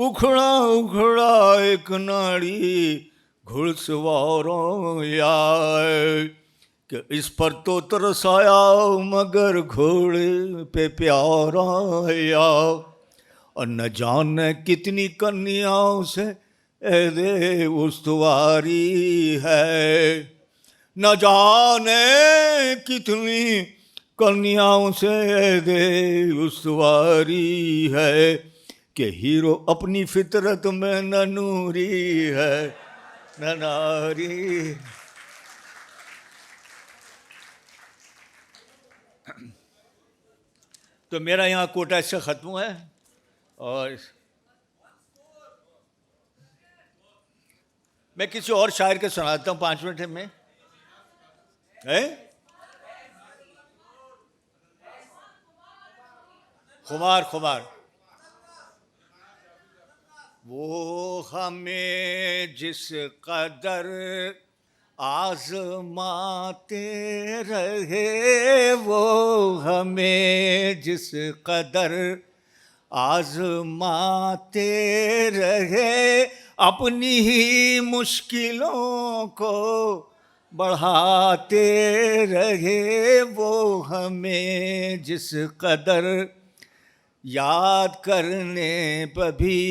Speaker 6: اکھڑا اکھڑا ایک ناڑی گھڑ سواروں یا، کہ اس پر تو ترس آیا مگر گھوڑے پہ پیارا یا، اور نہ جانے کتنی کنیاؤں سے عہد استواری ہے، نہ جانے کتنی کنیاؤں سے عہد استواری ہے، کہ ہیرو اپنی فطرت میں نہ نوری ہے نہ ناری. تو میرا یہاں کوٹا اس سے ختم ہے، اور میں کسی اور شاعر کے سناتا ہوں 5 منٹ میں. خمار وہ ہمیں جس قدر آزماتے رہے، وہ ہمیں جس قدر آزماتے رہے، اپنی ہی مشکلوں کو بڑھاتے رہے، وہ ہمیں جس قدر یاد کرنے پہ بھی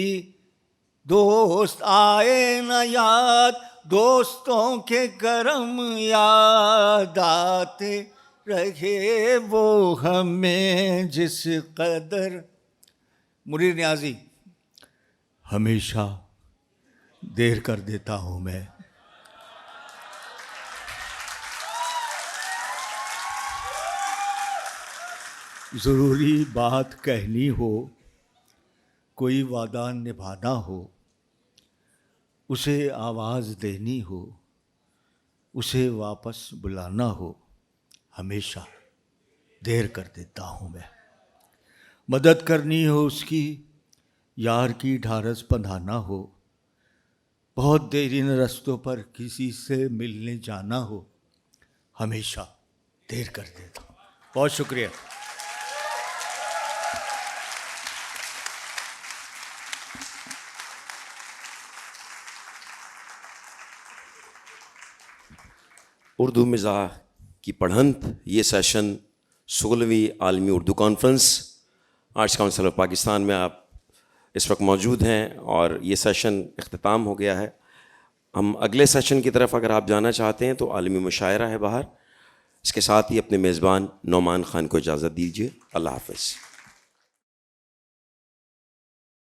Speaker 6: دوست آئے نہ یاد، دوستوں کے کرم یاد آتے رہے، وہ ہمیں جس قدر. منیر نیازی: ہمیشہ دیر کر دیتا ہوں میں. ضروری بات کہنی ہو، کوئی وعدہ نبھانا ہو، اسے آواز دینی ہو، اسے واپس بلانا ہو، ہمیشہ دیر کر دیتا ہوں میں. مدد کرنی ہو اس کی، یار کی ڈھارس بندھانا ہو، بہت دیرین رستوں پر کسی سے ملنے جانا ہو، ہمیشہ دیر کر دیتا ہوں. بہت شکریہ.
Speaker 1: اردو مزاح کی پڑھنت یہ سیشن 16ویں عالمی Urdu conference arts council of Pakistan میں آپ اس وقت موجود ہیں، اور یہ سیشن اختتام ہو گیا ہے. ہم اگلے سیشن کی طرف اگر آپ جانا چاہتے ہیں تو عالمی مشاعرہ ہے باہر. اس کے ساتھ ہی اپنے میزبان نعمان خان کو اجازت دیجیے. اللہ حافظ.